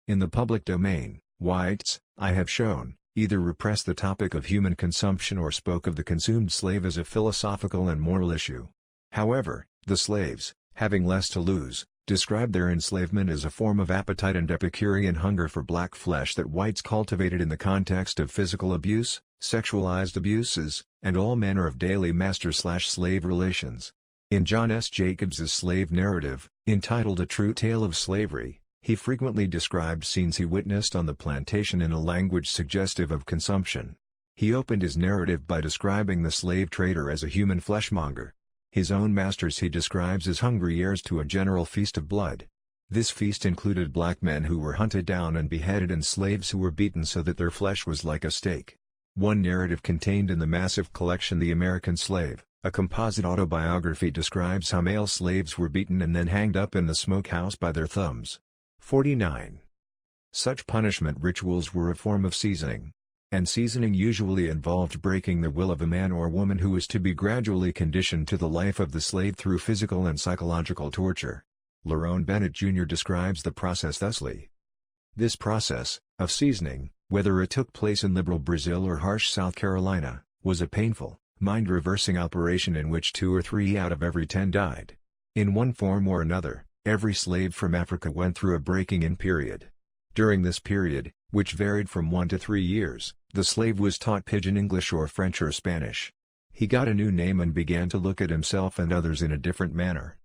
In the public domain, whites, I have shown, either repressed the topic of human consumption or spoke of the consumed slave as a philosophical and moral issue. However, the slaves, having less to lose, described their enslavement as a form of appetite and Epicurean hunger for black flesh that whites cultivated in the context of physical abuse, sexualized abuses, and all manner of daily master-slave relations. In John S. Jacobs's slave narrative, entitled A True Tale of Slavery, he frequently described scenes he witnessed on the plantation in a language suggestive of consumption. He opened his narrative by describing the slave trader as a human fleshmonger. His own masters he describes as hungry heirs to a general feast of blood. This feast included black men who were hunted down and beheaded and slaves who were beaten so that their flesh was like a steak. One narrative contained in the massive collection The American Slave, a composite autobiography, describes how male slaves were beaten and then hanged up in the smokehouse by their thumbs. 49. Such punishment rituals were a form of seasoning. And seasoning usually involved breaking the will of a man or woman who was to be gradually conditioned to the life of the slave through physical and psychological torture. Lerone Bennett Jr. describes the process thusly. This process, of seasoning, whether it took place in liberal Brazil or harsh South Carolina, was a painful, mind-reversing operation in which 2 or 3 out of every 10 died. In one form or another, every slave from Africa went through a breaking-in period. During this period, which varied from 1 to 3 years, the slave was taught Pidgin English or French or Spanish. He got a new name and began to look at himself and others in a different manner.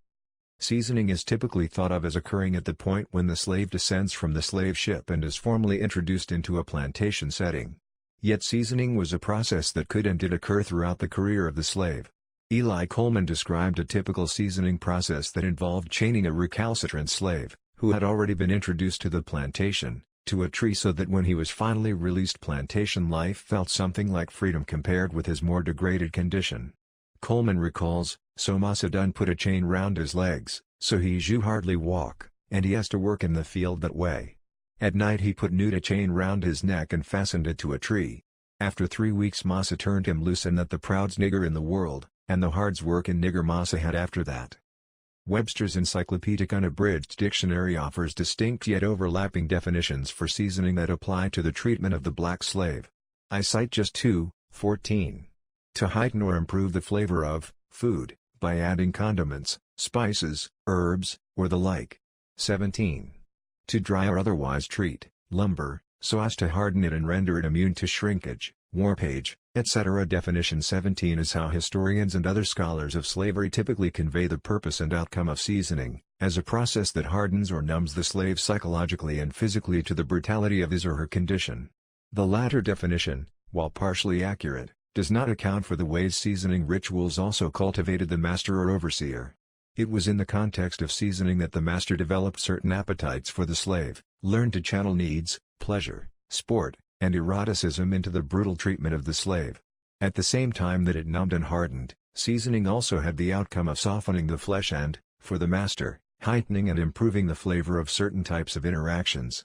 Seasoning is typically thought of as occurring at the point when the slave descends from the slave ship and is formally introduced into a plantation setting. Yet seasoning was a process that could and did occur throughout the career of the slave. Eli Coleman described a typical seasoning process that involved chaining a recalcitrant slave, who had already been introduced to the plantation, to a tree so that when he was finally released, plantation life felt something like freedom compared with his more degraded condition. Coleman recalls, "So Massa done put a chain round his legs, so he you hardly walk, and he has to work in the field that way. At night he put a chain round his neck and fastened it to a tree. After 3 weeks Massa turned him loose and that the proud's nigger in the world, and the hard's work in nigger Massa had after that." Webster's Encyclopedic Unabridged Dictionary offers distinct yet overlapping definitions for seasoning that apply to the treatment of the black slave. I cite just 2, 14. To heighten or improve the flavor of food, by adding condiments, spices, herbs, or the like. 17. To dry or otherwise treat, lumber, so as to harden it and render it immune to shrinkage, warpage, etc. Definition 17 is how historians and other scholars of slavery typically convey the purpose and outcome of seasoning, as a process that hardens or numbs the slave psychologically and physically to the brutality of his or her condition. The latter definition, while partially accurate, does not account for the ways seasoning rituals also cultivated the master or overseer. It was in the context of seasoning that the master developed certain appetites for the slave, learned to channel needs, pleasure, sport, and eroticism into the brutal treatment of the slave. At the same time that it numbed and hardened, seasoning also had the outcome of softening the flesh and, for the master, heightening and improving the flavor of certain types of interactions.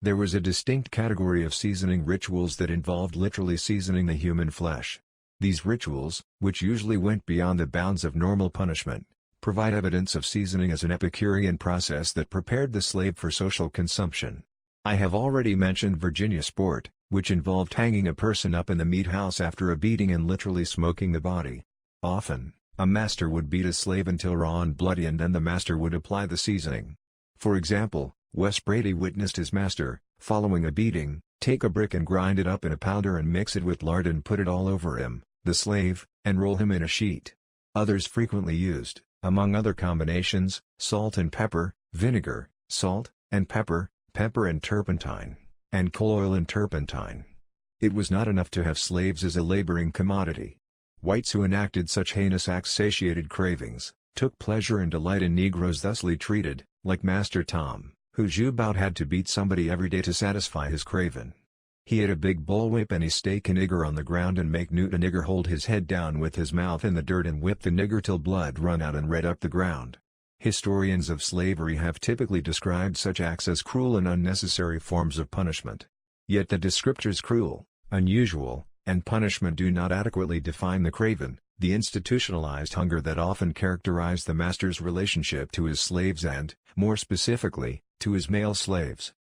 There was a distinct category of seasoning rituals that involved literally seasoning the human flesh. These rituals, which usually went beyond the bounds of normal punishment, provide evidence of seasoning as an Epicurean process that prepared the slave for social consumption. I have already mentioned Virginia sport, which involved hanging a person up in the meat house after a beating and literally smoking the body. Often, a master would beat a slave until raw and bloody and then the master would apply the seasoning. For example, Wes Brady witnessed his master, following a beating, take a brick and grind it up in a powder and mix it with lard and put it all over him, the slave, and roll him in a sheet. Others frequently used, among other combinations, salt and pepper, vinegar, salt, and pepper and turpentine, and coal oil and turpentine. It was not enough to have slaves as a laboring commodity. Whites who enacted such heinous acts satiated cravings, took pleasure and delight in Negroes thusly treated, like Master Tom, whose about had to beat somebody every day to satisfy his craving. He had a big bull whip and he stake a nigger on the ground and make a nigger hold his head down with his mouth in the dirt and whip the nigger till blood run out and red up the ground. Historians of slavery have typically described such acts as cruel and unnecessary forms of punishment. Yet the descriptors cruel, unusual, and punishment do not adequately define the craven, the institutionalized hunger that often characterized the master's relationship to his slaves and, more specifically, to his male slaves.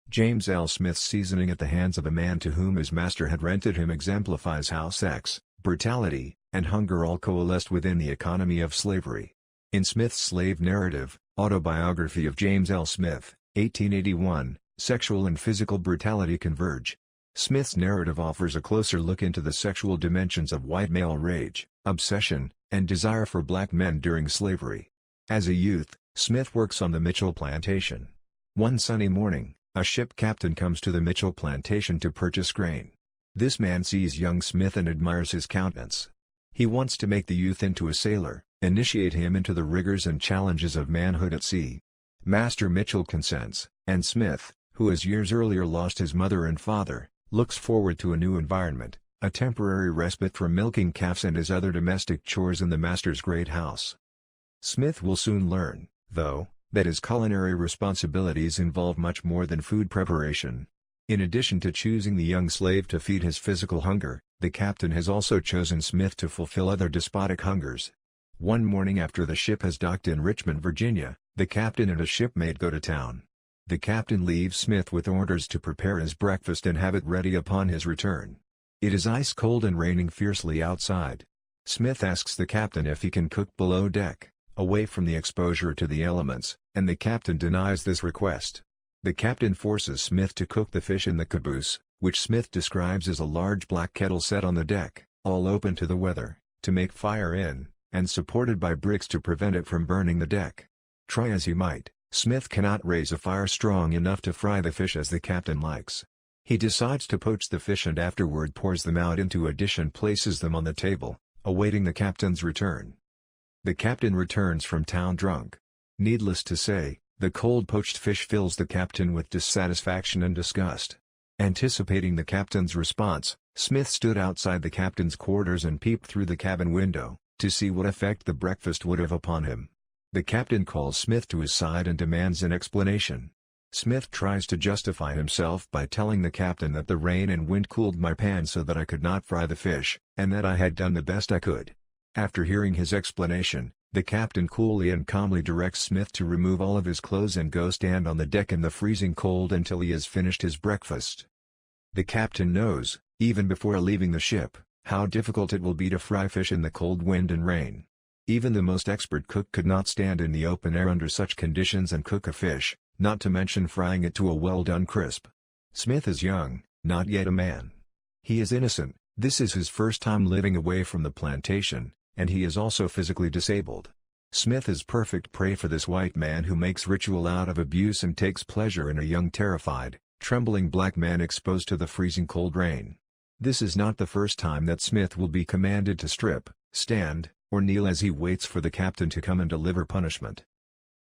James L. Smith's seasoning at the hands of a man to whom his master had rented him exemplifies how sex, brutality, and hunger all coalesced within the economy of slavery. In Smith's slave narrative, Autobiography of James L. Smith, 1881, sexual and physical brutality converge. Smith's narrative offers a closer look into the sexual dimensions of white male rage, obsession, and desire for black men during slavery. As a youth, Smith works on the Mitchell plantation. One sunny morning, a ship captain comes to the Mitchell plantation to purchase grain. This man sees young Smith and admires his countenance. He wants to make the youth into a sailor, initiate him into the rigors and challenges of manhood at sea. Master Mitchell consents, and Smith, who has years earlier lost his mother and father, looks forward to a new environment, a temporary respite from milking calves and his other domestic chores in the master's great house. Smith will soon learn, though, that his culinary responsibilities involve much more than food preparation. In addition to choosing the young slave to feed his physical hunger, the captain has also chosen Smith to fulfill other despotic hungers. One morning after the ship has docked in Richmond, Virginia, the captain and a shipmate go to town. The captain leaves Smith with orders to prepare his breakfast and have it ready upon his return. It is ice cold and raining fiercely outside. Smith asks the captain if he can cook below deck, away from the exposure to the elements, and the captain denies this request. The captain forces Smith to cook the fish in the caboose, which Smith describes as a large black kettle set on the deck, all open to the weather, to make fire in, and supported by bricks to prevent it from burning the deck. Try as he might, Smith cannot raise a fire strong enough to fry the fish as the captain likes. He decides to poach the fish and afterward pours them out into a dish and places them on the table, awaiting the captain's return. The captain returns from town drunk. Needless to say, the cold poached fish fills the captain with dissatisfaction and disgust. Anticipating the captain's response, Smith stood outside the captain's quarters and peeped through the cabin window, to see what effect the breakfast would have upon him. The captain calls Smith to his side and demands an explanation. Smith tries to justify himself by telling the captain that the rain and wind cooled my pan so that I could not fry the fish, and that I had done the best I could. After hearing his explanation, the captain coolly and calmly directs Smith to remove all of his clothes and go stand on the deck in the freezing cold until he has finished his breakfast. The captain knows, even before leaving the ship, how difficult it will be to fry fish in the cold wind and rain. Even the most expert cook could not stand in the open air under such conditions and cook a fish, not to mention frying it to a well-done crisp. Smith is young, not yet a man. He is innocent, this is his first time living away from the plantation, and he is also physically disabled. Smith is perfect prey for this white man who makes ritual out of abuse and takes pleasure in a young terrified, trembling black man exposed to the freezing cold rain. This is not the first time that Smith will be commanded to strip, stand, or kneel as he waits for the captain to come and deliver punishment.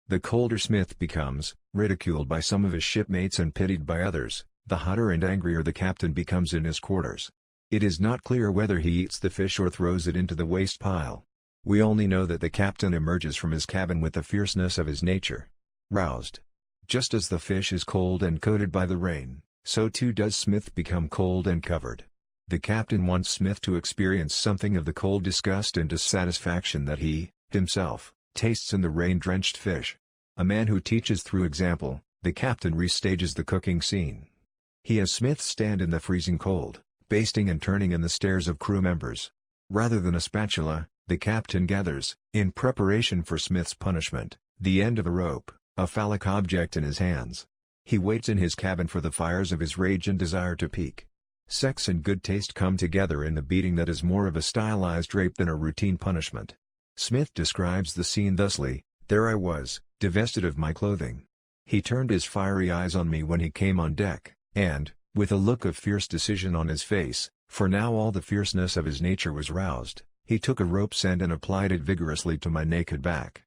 The colder Smith becomes, ridiculed by some of his shipmates and pitied by others, the hotter and angrier the captain becomes in his quarters. It is not clear whether he eats the fish or throws it into the waste pile. We only know that the captain emerges from his cabin with the fierceness of his nature. Roused. Just as the fish is cold and coated by the rain, so too does Smith become cold and covered. The captain wants Smith to experience something of the cold disgust and dissatisfaction that he, himself, tastes in the rain-drenched fish. A man who teaches through example, the captain restages the cooking scene. He has Smith stand in the freezing cold, basting and turning in the stares of crew members. Rather than a spatula, the captain gathers, in preparation for Smith's punishment, the end of a rope, a phallic object in his hands. He waits in his cabin for the fires of his rage and desire to peak. Sex and good taste come together in the beating that is more of a stylized rape than a routine punishment. Smith describes the scene thusly: "There I was, divested of my clothing. He turned his fiery eyes on me when he came on deck, and, with a look of fierce decision on his face, for now all the fierceness of his nature was roused, he took a rope's end and applied it vigorously to my naked back."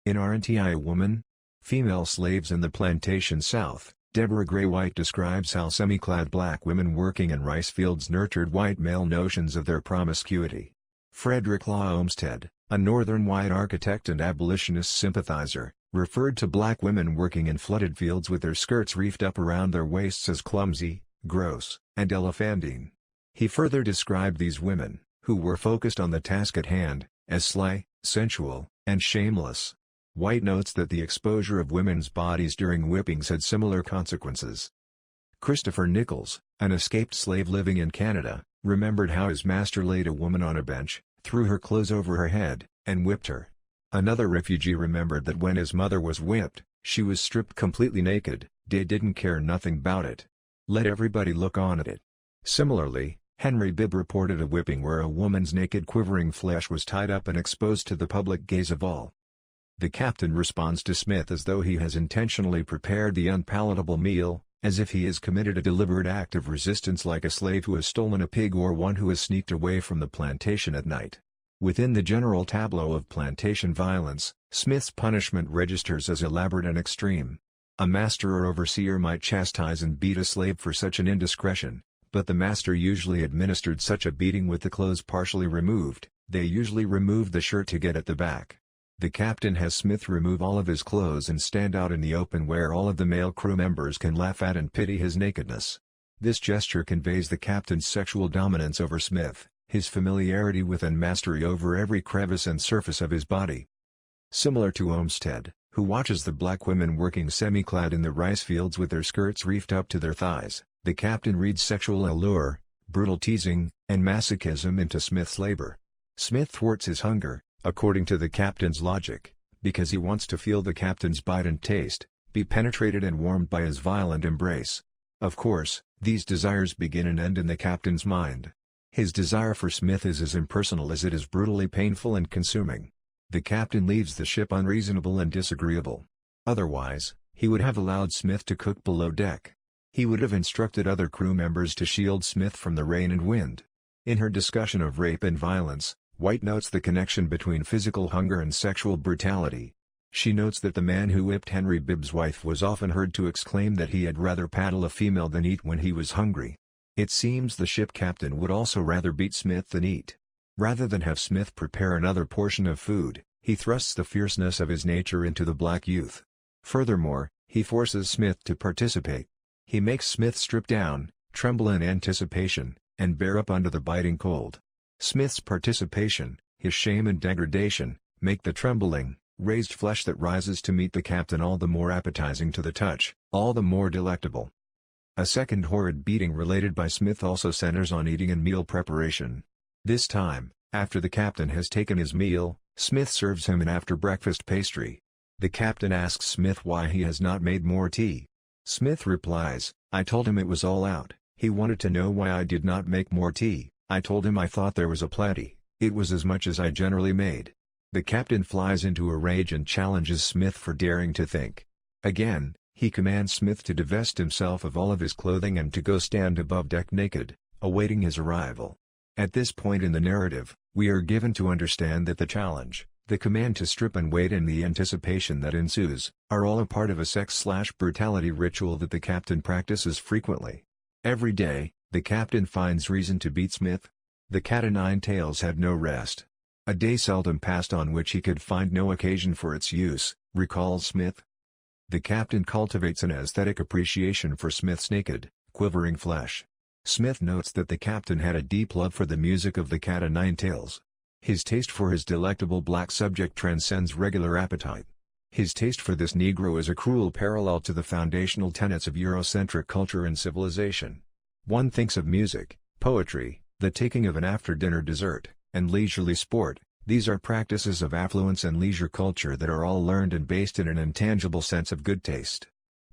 In Aren't I a Woman? Female Slaves in the Plantation South, Deborah Gray White describes how semi-clad black women working in rice fields nurtured white male notions of their promiscuity. Frederick Law Olmsted, a northern white architect and abolitionist sympathizer, referred to black women working in flooded fields with their skirts reefed up around their waists as clumsy, gross, and elephantine. He further described these women, who were focused on the task at hand, as sly, sensual, and shameless. White notes that the exposure of women's bodies during whippings had similar consequences. Christopher Nichols, an escaped slave living in Canada, remembered how his master laid a woman on a bench, threw her clothes over her head, and whipped her. Another refugee remembered that when his mother was whipped, she was stripped completely naked, didn't care nothing about it. Let everybody look on at it. Similarly, Henry Bibb reported a whipping where a woman's naked quivering flesh was tied up and exposed to the public gaze of all. The captain responds to Smith as though he has intentionally prepared the unpalatable meal, as if he has committed a deliberate act of resistance like a slave who has stolen a pig or one who has sneaked away from the plantation at night. Within the general tableau of plantation violence, Smith's punishment registers as elaborate and extreme. A master or overseer might chastise and beat a slave for such an indiscretion, but the master usually administered such a beating with the clothes partially removed. They usually removed the shirt to get at the back. The captain has Smith remove all of his clothes and stand out in the open where all of the male crew members can laugh at and pity his nakedness. This gesture conveys the captain's sexual dominance over Smith, his familiarity with and mastery over every crevice and surface of his body. Similar to Olmsted, who watches the black women working semi-clad in the rice fields with their skirts reefed up to their thighs, the captain reads sexual allure, brutal teasing, and masochism into Smith's labor. Smith thwarts his hunger, according to the captain's logic, because he wants to feel the captain's bite and taste, be penetrated and warmed by his violent embrace. Of course, these desires begin and end in the captain's mind. His desire for Smith is as impersonal as it is brutally painful and consuming. The captain leaves the ship unreasonable and disagreeable. Otherwise, he would have allowed Smith to cook below deck. He would have instructed other crew members to shield Smith from the rain and wind. In her discussion of rape and violence, White notes the connection between physical hunger and sexual brutality. She notes that the man who whipped Henry Bibb's wife was often heard to exclaim that he had rather paddle a female than eat when he was hungry. It seems the ship captain would also rather beat Smith than eat. Rather than have Smith prepare another portion of food, he thrusts the fierceness of his nature into the black youth. Furthermore, he forces Smith to participate. He makes Smith strip down, tremble in anticipation, and bear up under the biting cold. Smith's participation, his shame and degradation, make the trembling, raised flesh that rises to meet the captain all the more appetizing to the touch, all the more delectable. A second horrid beating related by Smith also centers on eating and meal preparation. This time, after the captain has taken his meal, Smith serves him an after-breakfast pastry. The captain asks Smith why he has not made more tea. Smith replies, "I told him it was all out. He wanted to know why I did not make more tea. I told him I thought there was a plenty. It was as much as I generally made." The captain flies into a rage and challenges Smith for daring to think. Again, he commands Smith to divest himself of all of his clothing and to go stand above deck naked, awaiting his arrival. At this point in the narrative, we are given to understand that the challenge, the command to strip and wait and the anticipation that ensues, are all a part of a sex/brutality ritual that the captain practices frequently. Every day, the captain finds reason to beat Smith. The cat-o'-nine-tails had no rest. A day seldom passed on which he could find no occasion for its use, recalls Smith. The captain cultivates an aesthetic appreciation for Smith's naked, quivering flesh. Smith notes that the captain had a deep love for the music of the cat-o'-nine-tails. His taste for his delectable black subject transcends regular appetite. His taste for this Negro is a cruel parallel to the foundational tenets of Eurocentric culture and civilization. One thinks of music, poetry, the taking of an after-dinner dessert, and leisurely sport. These are practices of affluence and leisure culture that are all learned and based in an intangible sense of good taste.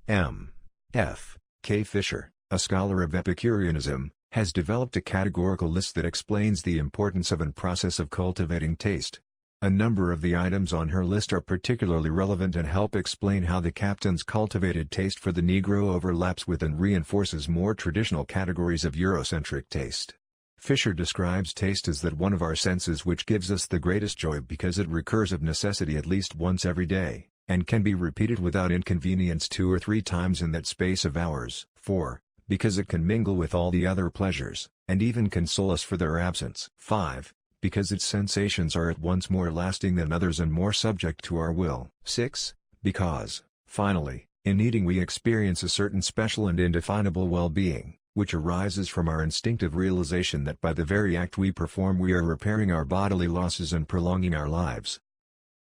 M. F. K. Fisher, a scholar of Epicureanism, has developed a categorical list that explains the importance of and process of cultivating taste. A number of the items on her list are particularly relevant and help explain how the captain's cultivated taste for the Negro overlaps with and reinforces more traditional categories of Eurocentric taste. Fisher describes taste as that one of our senses which gives us the greatest joy because it recurs of necessity at least once every day, and can be repeated without inconvenience 2 or 3 times in that space of hours. 4. Because it can mingle with all the other pleasures, and even console us for their absence. 5. Because its sensations are at once more lasting than others and more subject to our will. 6. Because, finally, in eating we experience a certain special and indefinable well-being, which arises from our instinctive realization that by the very act we perform we are repairing our bodily losses and prolonging our lives.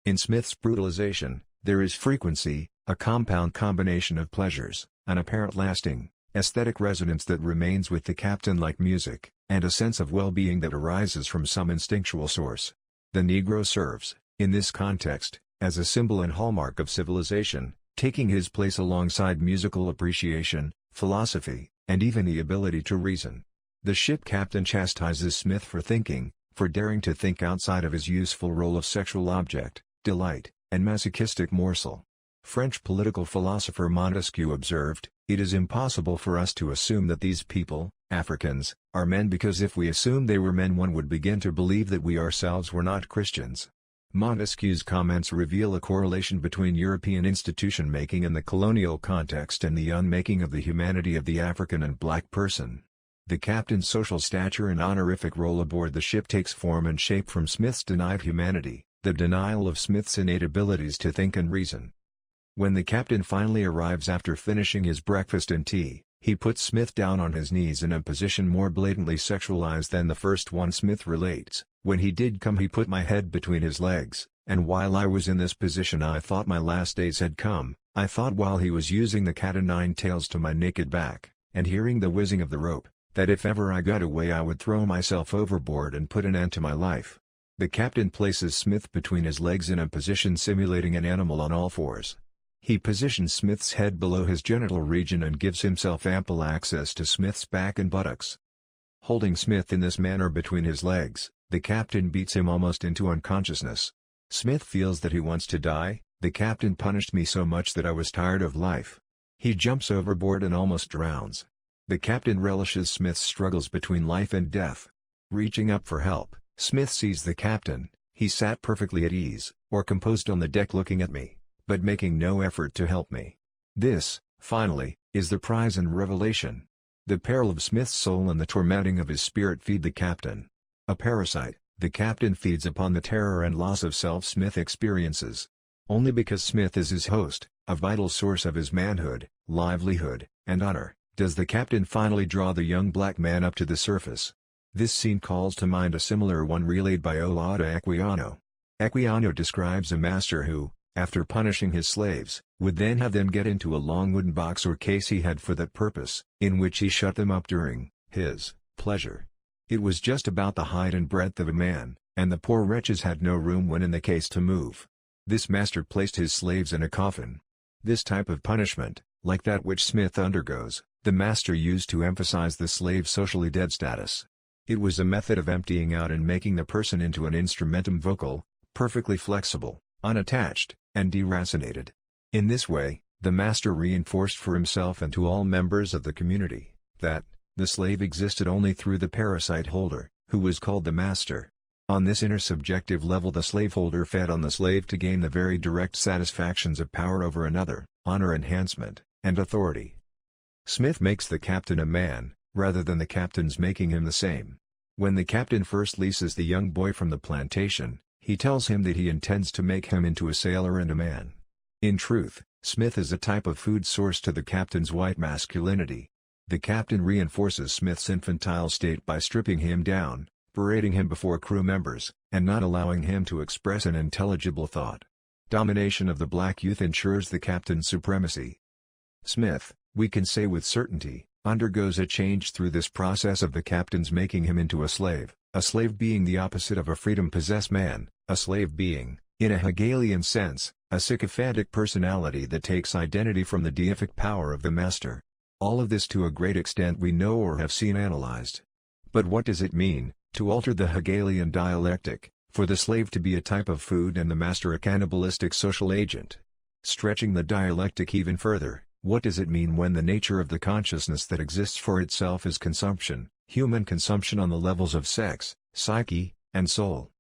In Smith's brutalization, there is frequency, a compound combination of pleasures, an apparent lasting, aesthetic resonance that remains with the captain like music, and a sense of well-being that arises from some instinctual source. The Negro serves, in this context, as a symbol and hallmark of civilization, taking his place alongside musical appreciation, philosophy, and even the ability to reason. The ship captain chastises Smith for thinking, for daring to think outside of his useful role of sexual object, delight, and masochistic morsel. French political philosopher Montesquieu observed, "It is impossible for us to assume that these people, Africans, are men, because if we assumed they were men one would begin to believe that we ourselves were not Christians." Montesquieu's comments reveal a correlation between European institution-making in the colonial context and the unmaking of the humanity of the African and black person. The captain's social stature and honorific role aboard the ship takes form and shape from Smith's denied humanity, the denial of Smith's innate abilities to think and reason. When the captain finally arrives after finishing his breakfast and tea, he puts Smith down on his knees in a position more blatantly sexualized than the first one. Smith relates, "When he did come he put my head between his legs, and while I was in this position I thought my last days had come. I thought while he was using the cat-o'-nine-tails to my naked back, and hearing the whizzing of the rope, that if ever I got away I would throw myself overboard and put an end to my life." The captain places Smith between his legs in a position simulating an animal on all fours. He positions Smith's head below his genital region and gives himself ample access to Smith's back and buttocks. Holding Smith in this manner between his legs, the captain beats him almost into unconsciousness. Smith feels that he wants to die. "The captain punished me so much that I was tired of life." He jumps overboard and almost drowns. The captain relishes Smith's struggles between life and death. Reaching up for help, Smith sees the captain. "He sat perfectly at ease, or composed on the deck looking at me, but making no effort to help me." This, finally, is the prize and revelation. The peril of Smith's soul and the tormenting of his spirit feed the captain. A parasite, the captain feeds upon the terror and loss of self Smith experiences. Only because Smith is his host, a vital source of his manhood, livelihood, and honor, does the captain finally draw the young black man up to the surface. This scene calls to mind a similar one relayed by Olaudah Equiano. Equiano describes a master who, after punishing his slaves, would then have them get into a long wooden box or case he had for that purpose, in which he shut them up during his pleasure. It was just about the height and breadth of a man, and the poor wretches had no room when in the case to move. This master placed his slaves in a coffin. This type of punishment, like that which Smith undergoes, the master used to emphasize the slave's socially dead status. It was a method of emptying out and making the person into an instrumentum vocal, perfectly flexible, unattached, and deracinated. In this way, the master reinforced for himself and to all members of the community, that the slave existed only through the parasite holder, who was called the master. On this intersubjective level the slaveholder fed on the slave to gain the very direct satisfactions of power over another, honor enhancement, and authority. Smith makes the captain a man, rather than the captain's making him the same. When the captain first leases the young boy from the plantation, he tells him that he intends to make him into a sailor and a man. In truth, Smith is a type of food source to the captain's white masculinity. The captain reinforces Smith's infantile state by stripping him down, parading him before crew members, and not allowing him to express an intelligible thought. Domination of the black youth ensures the captain's supremacy. Smith, we can say with certainty, undergoes a change through this process of the captain's making him into a slave being the opposite of a freedom-possessed man, a slave being, in a Hegelian sense, a sycophantic personality that takes identity from the deific power of the master. All of this to a great extent we know or have seen analyzed. But what does it mean, to alter the Hegelian dialectic, for the slave to be a type of food and the master a cannibalistic social agent? Stretching the dialectic even further, what does it mean when the nature of the consciousness that exists for itself is consumption, human consumption on the levels of sex, psyche, and soul?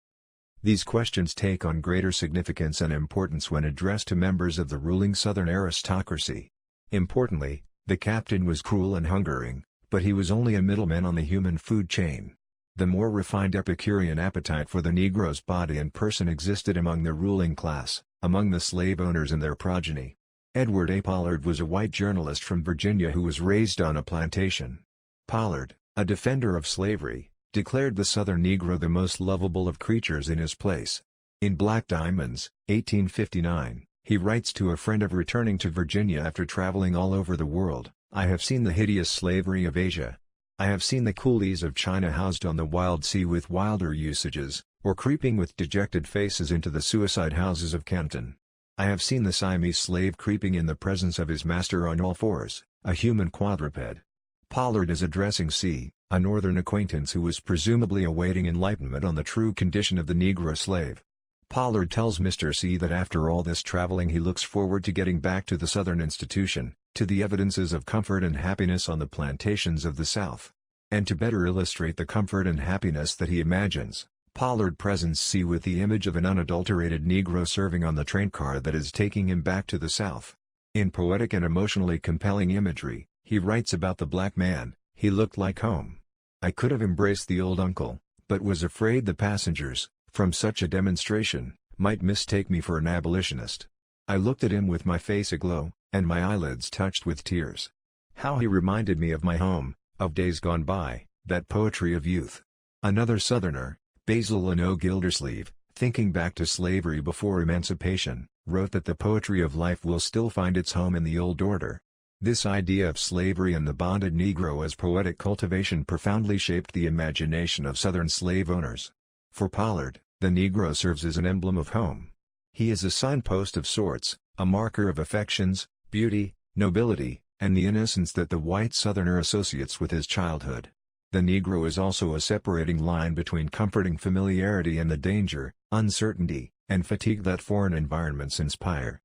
These questions take on greater significance and importance when addressed to members of the ruling Southern aristocracy. Importantly, the captain was cruel and hungering, but he was only a middleman on the human food chain. The more refined Epicurean appetite for the Negro's body and person existed among the ruling class, among the slave owners and their progeny. Edward A. Pollard was a white journalist from Virginia who was raised on a plantation. Pollard, a defender of slavery, declared the Southern Negro the most lovable of creatures in his place. In Black Diamonds, 1859, he writes to a friend of returning to Virginia after traveling all over the world, "I have seen the hideous slavery of Asia. I have seen the coolies of China housed on the wild sea with wilder usages, or creeping with dejected faces into the suicide houses of Canton. I have seen the Siamese slave creeping in the presence of his master on all fours, a human quadruped." Pollard is addressing c. a northern acquaintance who was presumably awaiting enlightenment on the true condition of the Negro slave. Pollard tells Mr. C that after all this traveling he looks forward to getting back to the Southern institution, to the evidences of comfort and happiness on the plantations of the South. And to better illustrate the comfort and happiness that he imagines, Pollard presents C with the image of an unadulterated Negro serving on the train car that is taking him back to the South. In poetic and emotionally compelling imagery, he writes about the black man, "He looked like home. I could have embraced the old uncle, but was afraid the passengers, from such a demonstration, might mistake me for an abolitionist. I looked at him with my face aglow, and my eyelids touched with tears. How he reminded me of my home, of days gone by, that poetry of youth." Another Southerner, Basil Leno Gildersleeve, thinking back to slavery before emancipation, wrote that the poetry of life will still find its home in the old order. This idea of slavery and the bonded Negro as poetic cultivation profoundly shaped the imagination of Southern slave owners. For Pollard, the Negro serves as an emblem of home. He is a signpost of sorts, a marker of affections, beauty, nobility, and the innocence that the white Southerner associates with his childhood. The Negro is also a separating line between comforting familiarity and the danger, uncertainty, and fatigue that foreign environments inspire.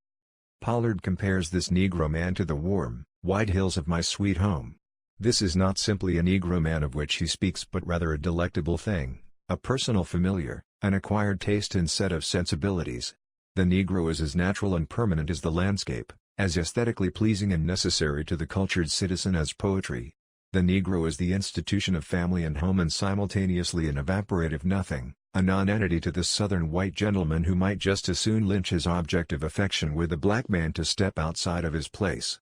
Pollard compares this Negro man to the warm, white hills of my sweet home. This is not simply a Negro man of which he speaks but rather a delectable thing, a personal familiar, an acquired taste and set of sensibilities. The Negro is as natural and permanent as the landscape, as aesthetically pleasing and necessary to the cultured citizen as poetry. The Negro is the institution of family and home and simultaneously an evaporative nothing, a non-entity to the Southern white gentleman who might just as soon lynch his object of affection with a black man to step outside of his place.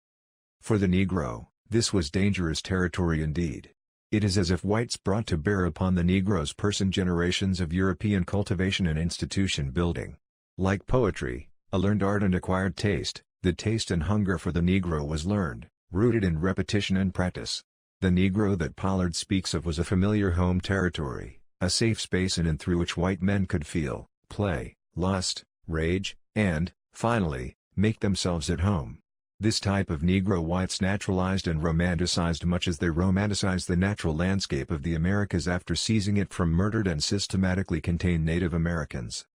For the Negro, this was dangerous territory indeed. It is as if whites brought to bear upon the Negro's person generations of European cultivation and institution building. Like poetry, a learned art and acquired taste, the taste and hunger for the Negro was learned, rooted in repetition and practice. The Negro that Pollard speaks of was a familiar home territory, a safe space in and through which white men could feel, play, lust, rage, and, finally, make themselves at home. This type of Negro whites naturalized and romanticized much as they romanticized the natural landscape of the Americas after seizing it from murdered and systematically contained Native Americans.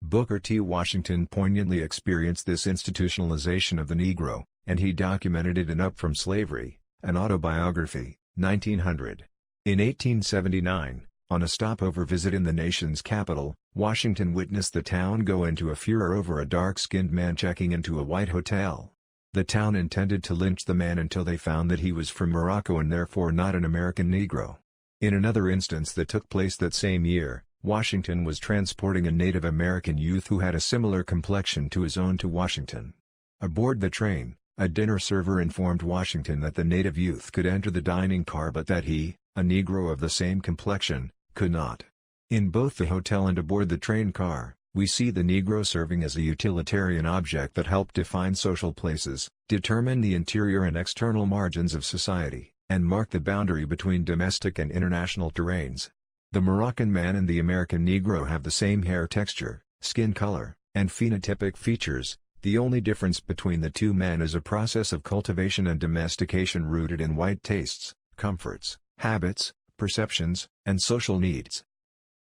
Booker T. Washington poignantly experienced this institutionalization of the Negro, and he documented it in Up From Slavery, an autobiography, 1900. In 1879, on a stopover visit in the nation's capital, Washington witnessed the town go into a furor over a dark-skinned man checking into a white hotel. The town intended to lynch the man until they found that he was from Morocco and therefore not an American Negro. In another instance that took place that same year, Washington was transporting a Native American youth who had a similar complexion to his own to Washington. Aboard the train, a dinner server informed Washington that the native youth could enter the dining car but that he, a Negro of the same complexion, could not. In both the hotel and aboard the train car, we see the Negro serving as a utilitarian object that helped define social places, determine the interior and external margins of society, and mark the boundary between domestic and international terrains. The Moroccan man and the American Negro have the same hair texture, skin color, and phenotypic features. The only difference between the two men is a process of cultivation and domestication rooted in white tastes, comforts, habits, perceptions, and social needs.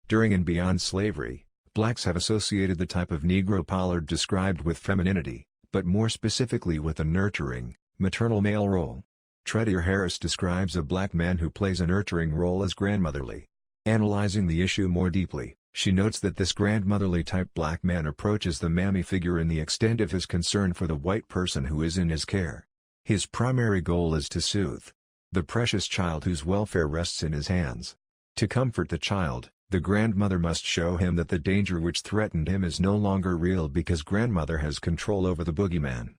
During and beyond slavery, blacks have associated the type of Negro Pollard described with femininity, but more specifically with a nurturing, maternal male role. Treadier Harris describes a black man who plays a nurturing role as grandmotherly. Analyzing the issue more deeply, she notes that this grandmotherly type black man approaches the mammy figure in the extent of his concern for the white person who is in his care. His primary goal is to soothe the precious child whose welfare rests in his hands. To comfort the child, the grandmother must show him that the danger which threatened him is no longer real because grandmother has control over the boogeyman.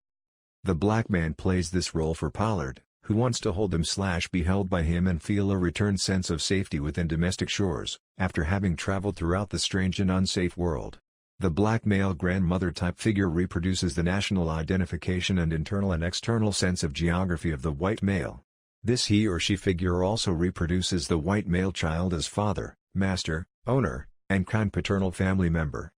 The black man plays this role for Pollard, who wants to hold him/be held by him and feel a returned sense of safety within domestic shores, after having traveled throughout the strange and unsafe world. The black male grandmother-type figure reproduces the national identification and internal and external sense of geography of the white male. This he or she figure also reproduces the white male child as father, master, owner, and kind paternal family member.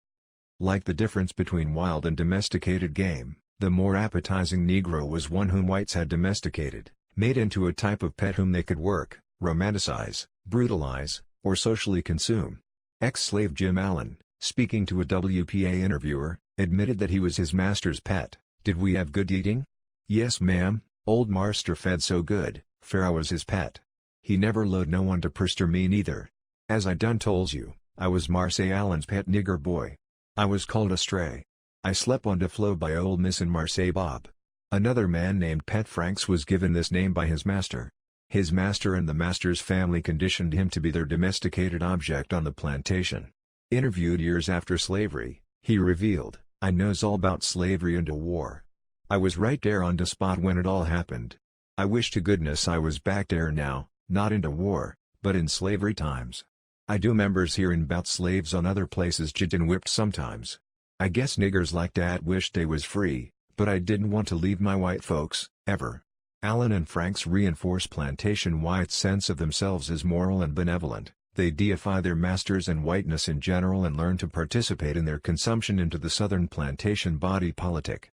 Like the difference between wild and domesticated game, the more appetizing Negro was one whom whites had domesticated, made into a type of pet whom they could work, romanticize, brutalize, or socially consume. Ex-slave Jim Allen, speaking to a WPA interviewer, admitted that he was his master's pet. "Did we have good eating? Yes ma'am, old marster fed so good, fair I was his pet. He never load no one to perster me neither. As I done tolls you, I was Marse Allen's pet nigger boy. I was called a stray. I slept on de floor by old missin' Marse Bob." Another man named Pet Franks was given this name by his master. His master and the master's family conditioned him to be their domesticated object on the plantation. Interviewed years after slavery, he revealed, "I knows all about slavery and the war. I was right there on the spot when it all happened. I wish to goodness I was back there now, not in the war, but in slavery times. I do members hearin' 'bout slaves on other places jigged and whipped sometimes. I guess niggers like dat wish they was free, but I didn't want to leave my white folks, ever." Allen and Franks reinforce plantation whites' sense of themselves as moral and benevolent. They deify their masters and whiteness in general and learn to participate in their consumption into the Southern plantation body politic.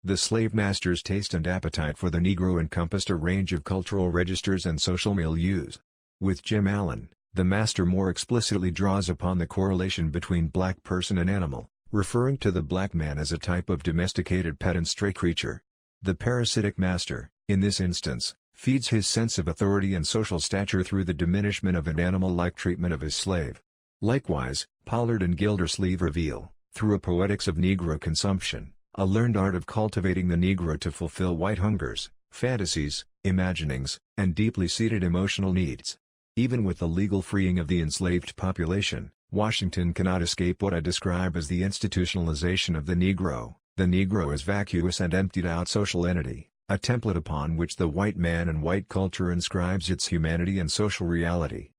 The slave master's taste and appetite for the Negro encompassed a range of cultural registers and social milieus. With Jim Allen, the master more explicitly draws upon the correlation between black person and animal, referring to the black man as a type of domesticated pet and stray creature. The parasitic master, in this instance, feeds his sense of authority and social stature through the diminishment of an animal-like treatment of his slave. Likewise, Pollard and Gildersleeve reveal, through a poetics of Negro consumption, a learned art of cultivating the Negro to fulfill white hungers, fantasies, imaginings, and deeply seated emotional needs. Even with the legal freeing of the enslaved population, Washington cannot escape what I describe as the institutionalization of the Negro. The Negro is vacuous and emptied-out social entity, a template upon which the white man and white culture inscribes its humanity and social reality.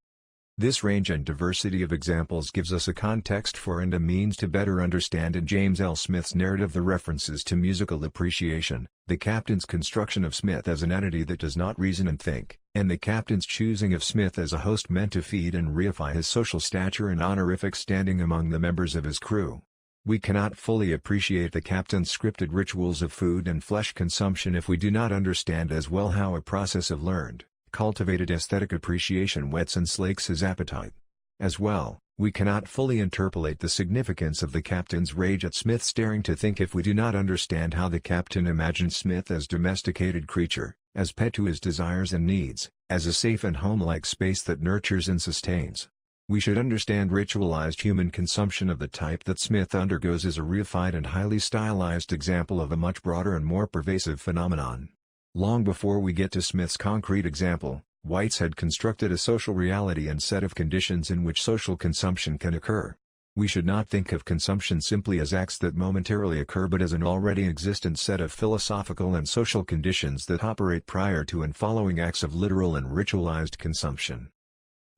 This range and diversity of examples gives us a context for and a means to better understand in James L. Smith's narrative the references to musical appreciation, the captain's construction of Smith as an entity that does not reason and think, and the captain's choosing of Smith as a host meant to feed and reify his social stature and honorific standing among the members of his crew. We cannot fully appreciate the captain's scripted rituals of food and flesh consumption if we do not understand as well how a process of learned, cultivated aesthetic appreciation whets and slakes his appetite. As well, we cannot fully interpolate the significance of the captain's rage at Smith's daring to think if we do not understand how the captain imagined Smith as domesticated creature, as pet to his desires and needs, as a safe and home-like space that nurtures and sustains. We should understand ritualized human consumption of the type that Smith undergoes as a reified and highly stylized example of a much broader and more pervasive phenomenon. Long before we get to Smith's concrete example, whites had constructed a social reality and set of conditions in which social consumption can occur. We should not think of consumption simply as acts that momentarily occur but as an already existent set of philosophical and social conditions that operate prior to and following acts of literal and ritualized consumption.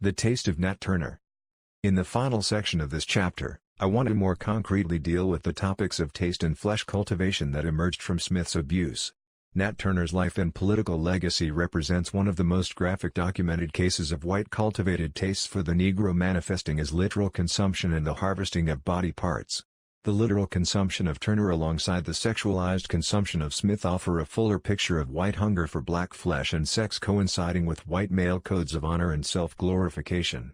The taste of Nat Turner. In the final section of this chapter, I want to more concretely deal with the topics of taste and flesh cultivation that emerged from Smith's abuse. Nat Turner's life and political legacy represents one of the most graphic documented cases of white cultivated tastes for the Negro manifesting as literal consumption and the harvesting of body parts. The literal consumption of Turner alongside the sexualized consumption of Smith offer a fuller picture of white hunger for black flesh and sex coinciding with white male codes of honor and self-glorification.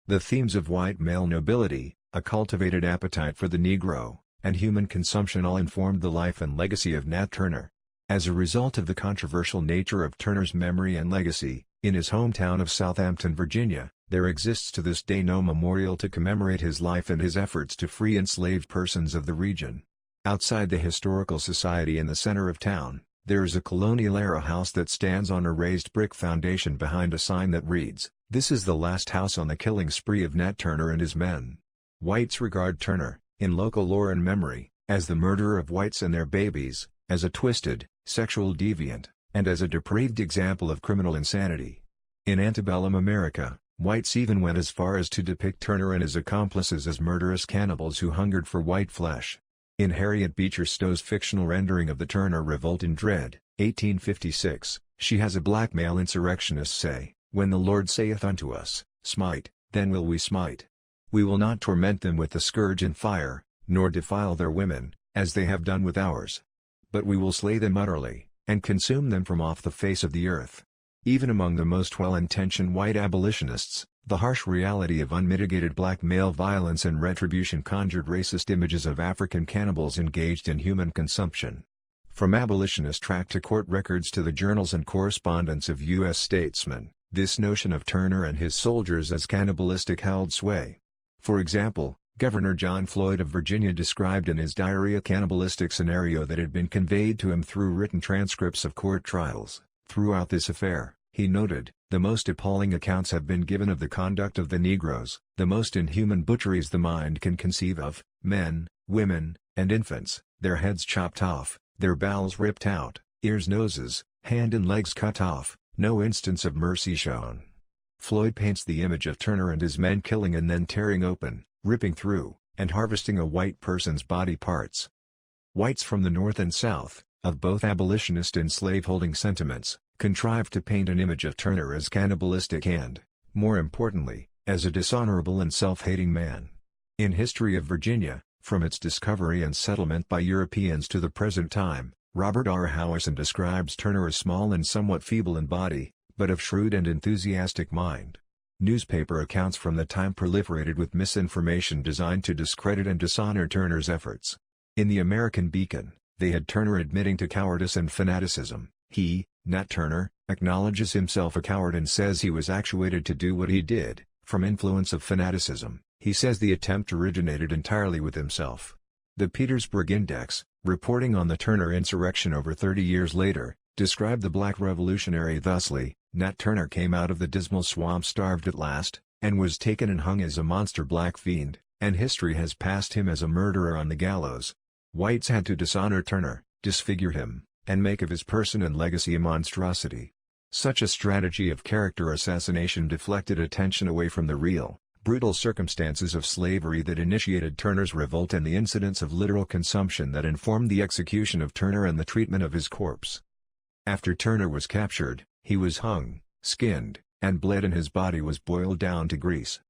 The themes of white male nobility, a cultivated appetite for the Negro, and human consumption all informed the life and legacy of Nat Turner. As a result of the controversial nature of Turner's memory and legacy, in his hometown of Southampton, Virginia, there exists to this day no memorial to commemorate his life and his efforts to free enslaved persons of the region. Outside the historical society in the center of town, there is a colonial-era house that stands on a raised brick foundation behind a sign that reads, "This is the last house on the killing spree of Nat Turner and his men." Whites regard Turner, in local lore and memory, as the murderer of whites and their babies, as a twisted, sexual deviant, and as a depraved example of criminal insanity. In antebellum America, whites even went as far as to depict Turner and his accomplices as murderous cannibals who hungered for white flesh. In Harriet Beecher Stowe's fictional rendering of the Turner Revolt in Dread, 1856, she has a black male insurrectionist say, "When the Lord saith unto us, Smite, then will we smite. We will not torment them with the scourge and fire, nor defile their women, as they have done with ours. But we will slay them utterly, and consume them from off the face of the earth." Even among the most well-intentioned white abolitionists, the harsh reality of unmitigated black male violence and retribution conjured racist images of African cannibals engaged in human consumption. From abolitionist tract to court records to the journals and correspondence of U.S. statesmen, this notion of Turner and his soldiers as cannibalistic held sway. For example, Governor John Floyd of Virginia described in his diary a cannibalistic scenario that had been conveyed to him through written transcripts of court trials. Throughout this affair, he noted, the most appalling accounts have been given of the conduct of the Negroes, the most inhuman butcheries the mind can conceive of, men, women, and infants, their heads chopped off, their bowels ripped out, ears, noses, hand and legs cut off, no instance of mercy shown. Floyd paints the image of Turner and his men killing and then tearing open, ripping through, and harvesting a white person's body parts. Whites from the North and South, of both abolitionist and slaveholding sentiments, contrived to paint an image of Turner as cannibalistic and, more importantly, as a dishonorable and self-hating man. In History of Virginia, from its discovery and settlement by Europeans to the present time, Robert R. Howison describes Turner as small and somewhat feeble in body, but of shrewd and enthusiastic mind. Newspaper accounts from the time proliferated with misinformation designed to discredit and dishonor Turner's efforts. In the American Beacon, they had Turner admitting to cowardice and fanaticism. He, Nat Turner, acknowledges himself a coward and says he was actuated to do what he did, from influence of fanaticism. He says the attempt originated entirely with himself. The Petersburg Index, reporting on the Turner insurrection over 30 years later, described the Black Revolutionary thusly: Nat Turner came out of the dismal swamp starved at last, and was taken and hung as a monster black fiend, and history has passed him as a murderer on the gallows. Whites had to dishonor Turner, disfigure him, and make of his person and legacy a monstrosity. Such a strategy of character assassination deflected attention away from the real, brutal circumstances of slavery that initiated Turner's revolt and the incidents of literal consumption that informed the execution of Turner and the treatment of his corpse. After Turner was captured, he was hung, skinned, and bled and his body was boiled down to grease.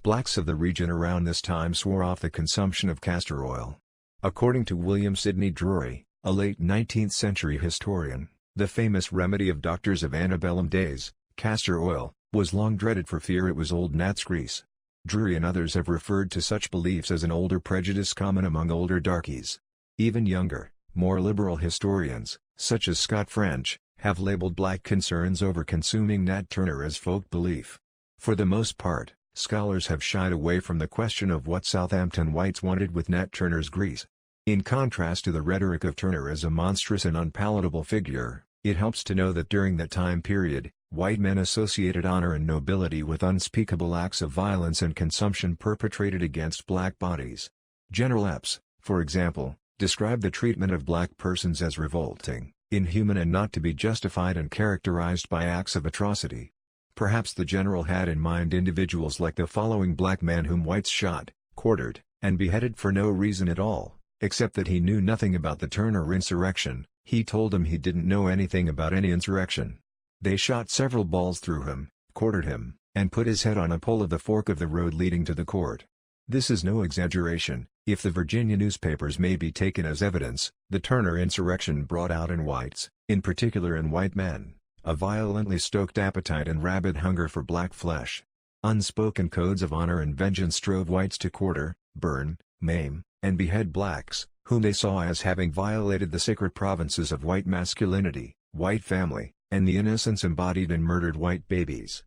Blacks of the region around this time swore off the consumption of castor oil. According to William Sidney Drury, a late 19th century historian, the famous remedy of doctors of antebellum days, castor oil, was long dreaded for fear it was old Nat's grease. Drury and others have referred to such beliefs as an older prejudice common among older darkies. Even younger, more liberal historians, such as Scott French, have labeled black concerns over consuming Nat Turner as folk belief. For the most part, scholars have shied away from the question of what Southampton whites wanted with Nat Turner's grease. In contrast to the rhetoric of Turner as a monstrous and unpalatable figure, it helps to know that during that time period, white men associated honor and nobility with unspeakable acts of violence and consumption perpetrated against black bodies. General Epps, for example, described the treatment of black persons as revolting, inhuman and not to be justified and characterized by acts of atrocity. Perhaps the general had in mind individuals like the following black man whom whites shot, quartered, and beheaded for no reason at all, except that he knew nothing about the Turner insurrection. He told them he didn't know anything about any insurrection. They shot several balls through him, quartered him, and put his head on a pole of the fork of the road leading to the court. This is no exaggeration. If the Virginia newspapers may be taken as evidence, the Turner insurrection brought out in whites, in particular in white men, a violently stoked appetite and rabid hunger for black flesh. Unspoken codes of honor and vengeance drove whites to quarter, burn, maim, and behead blacks, whom they saw as having violated the sacred provinces of white masculinity, white family, and the innocence embodied in murdered white babies.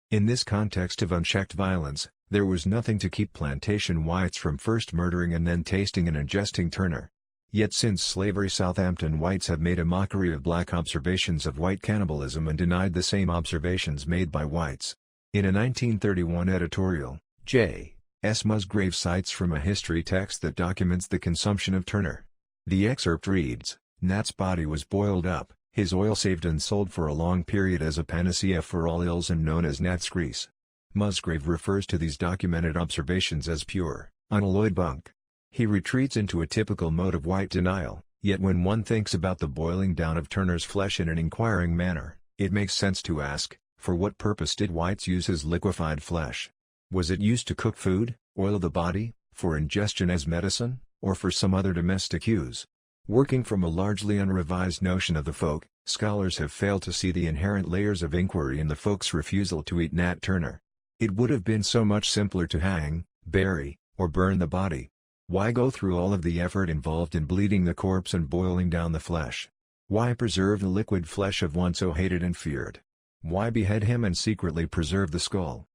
In this context of unchecked violence, there was nothing to keep plantation whites from first murdering and then tasting and ingesting Turner. Yet since slavery, Southampton whites have made a mockery of black observations of white cannibalism and denied the same observations made by whites. In a 1931 editorial, J. S. Musgrave cites from a history text that documents the consumption of Turner. The excerpt reads, "Nat's body was boiled up, his oil saved and sold for a long period as a panacea for all ills and known as Nat's grease." Musgrave refers to these documented observations as pure, unalloyed bunk. He retreats into a typical mode of white denial, yet when one thinks about the boiling down of Turner's flesh in an inquiring manner, it makes sense to ask, for what purpose did whites use his liquefied flesh? Was it used to cook food, oil the body, for ingestion as medicine, or for some other domestic use? Working from a largely unrevised notion of the folk, Scholars have failed to see the inherent layers of inquiry in the folks' refusal to eat Nat Turner. It would have been so much simpler to hang, bury, or burn the body. Why go through all of the effort involved in bleeding the corpse and boiling down the flesh? Why preserve the liquid flesh of one so hated and feared? Why behead him and secretly preserve the skull?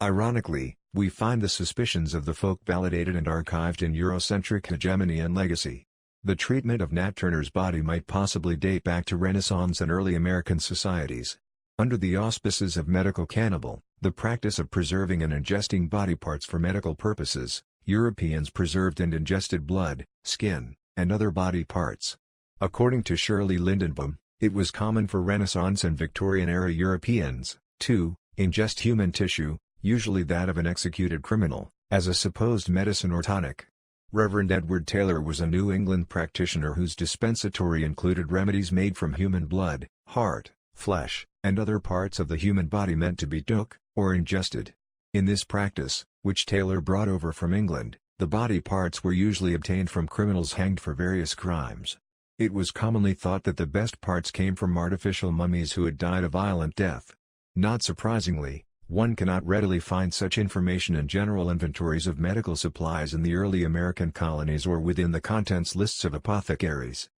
Ironically, we find the suspicions of the folk validated and archived in Eurocentric hegemony and legacy. The treatment of Nat Turner's body might possibly date back to Renaissance and early American societies. Under the auspices of medical cannibal, the practice of preserving and ingesting body parts for medical purposes, Europeans preserved and ingested blood, skin, and other body parts. According to Shirley Lindenbaum, it was common for Renaissance and Victorian-era Europeans to ingest human tissue, usually that of an executed criminal, as a supposed medicine or tonic. Reverend Edward Taylor was a New England practitioner whose dispensatory included remedies made from human blood, heart, flesh, and other parts of the human body meant to be took, or ingested. In this practice, which Taylor brought over from England, the body parts were usually obtained from criminals hanged for various crimes. It was commonly thought that the best parts came from artificial mummies who had died a violent death. Not surprisingly, one cannot readily find such information in general inventories of medical supplies in the early American colonies or within the contents lists of apothecaries.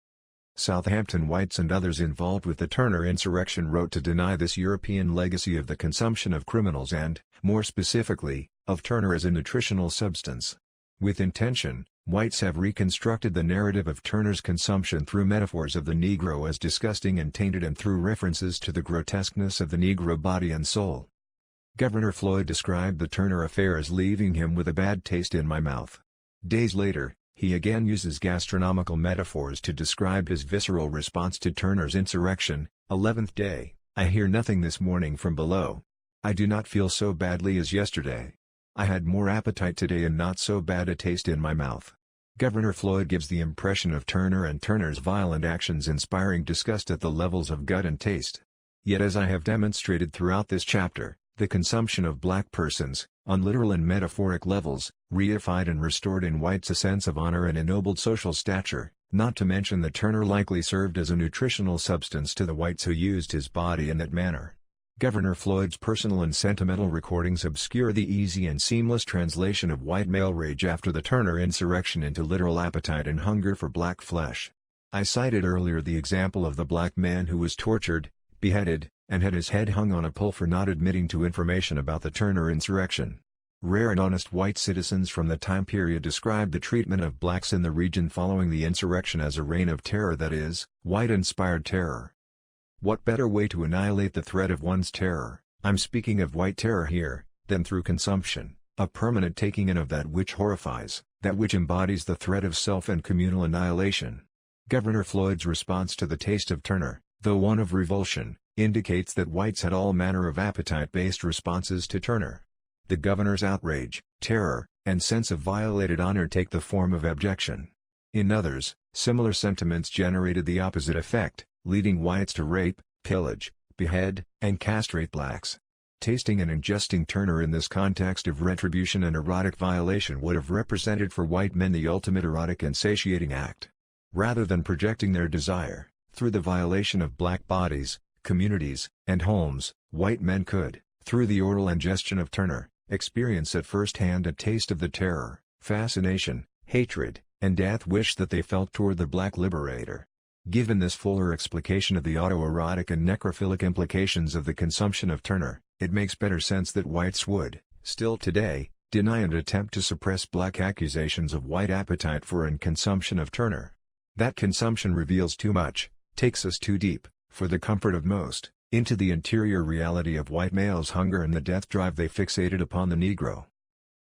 Southampton Whites and others involved with the Turner insurrection wrote to deny this European legacy of the consumption of criminals and, more specifically, of Turner as a nutritional substance. With intention, Whites have reconstructed the narrative of Turner's consumption through metaphors of the Negro as disgusting and tainted and through references to the grotesqueness of the Negro body and soul. Governor Floyd described the Turner affair as leaving him with a bad taste in my mouth. Days later, he again uses gastronomical metaphors to describe his visceral response to Turner's insurrection. 11th day, I hear nothing this morning from below. I do not feel so badly as yesterday. I had more appetite today and not so bad a taste in my mouth. Governor Floyd gives the impression of Turner and Turner's violent actions inspiring disgust at the levels of gut and taste. Yet as I have demonstrated throughout this chapter, the consumption of black persons, on literal and metaphoric levels, reified and restored in Whites a sense of honor and ennobled social stature, not to mention that Turner likely served as a nutritional substance to the Whites who used his body in that manner. Governor Floyd's personal and sentimental recordings obscure the easy and seamless translation of white male rage after the Turner insurrection into literal appetite and hunger for black flesh. I cited earlier the example of the black man who was tortured, beheaded, and had his head hung on a pole for not admitting to information about the Turner insurrection. Rare and honest white citizens from the time period described the treatment of blacks in the region following the insurrection as a reign of terror, that is, white-inspired terror. What better way to annihilate the threat of one's terror, I'm speaking of white terror here, than through consumption, a permanent taking in of that which horrifies, that which embodies the threat of self and communal annihilation. Governor Floyd's response to the taste of Turner, though one of revulsion, indicates that Whites had all manner of appetite-based responses to Turner. The governor's outrage, terror, and sense of violated honor take the form of abjection. In others, similar sentiments generated the opposite effect, leading Whites to rape, pillage, behead, and castrate blacks. Tasting and ingesting Turner in this context of retribution and erotic violation would have represented for white men the ultimate erotic and satiating act. Rather than projecting their desire, through the violation of black bodies, communities, and homes, white men could, through the oral ingestion of Turner, experience at first hand a taste of the terror, fascination, hatred, and death wish that they felt toward the black liberator. Given this fuller explication of the autoerotic and necrophilic implications of the consumption of Turner, it makes better sense that Whites would, still today, deny and attempt to suppress black accusations of white appetite for and consumption of Turner. That consumption reveals too much, takes us too deep, for the comfort of most, into the interior reality of white males' hunger and the death drive they fixated upon the Negro.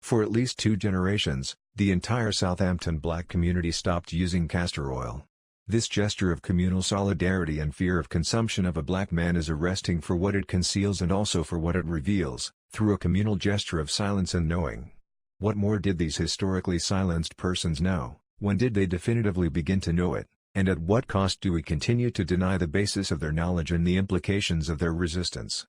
For at least 2 generations, the entire Southampton black community stopped using castor oil. This gesture of communal solidarity and fear of consumption of a black man is arresting for what it conceals and also for what it reveals, through a communal gesture of silence and knowing. What more did these historically silenced persons know? When did they definitively begin to know it? And at what cost do we continue to deny the basis of their knowledge and the implications of their resistance?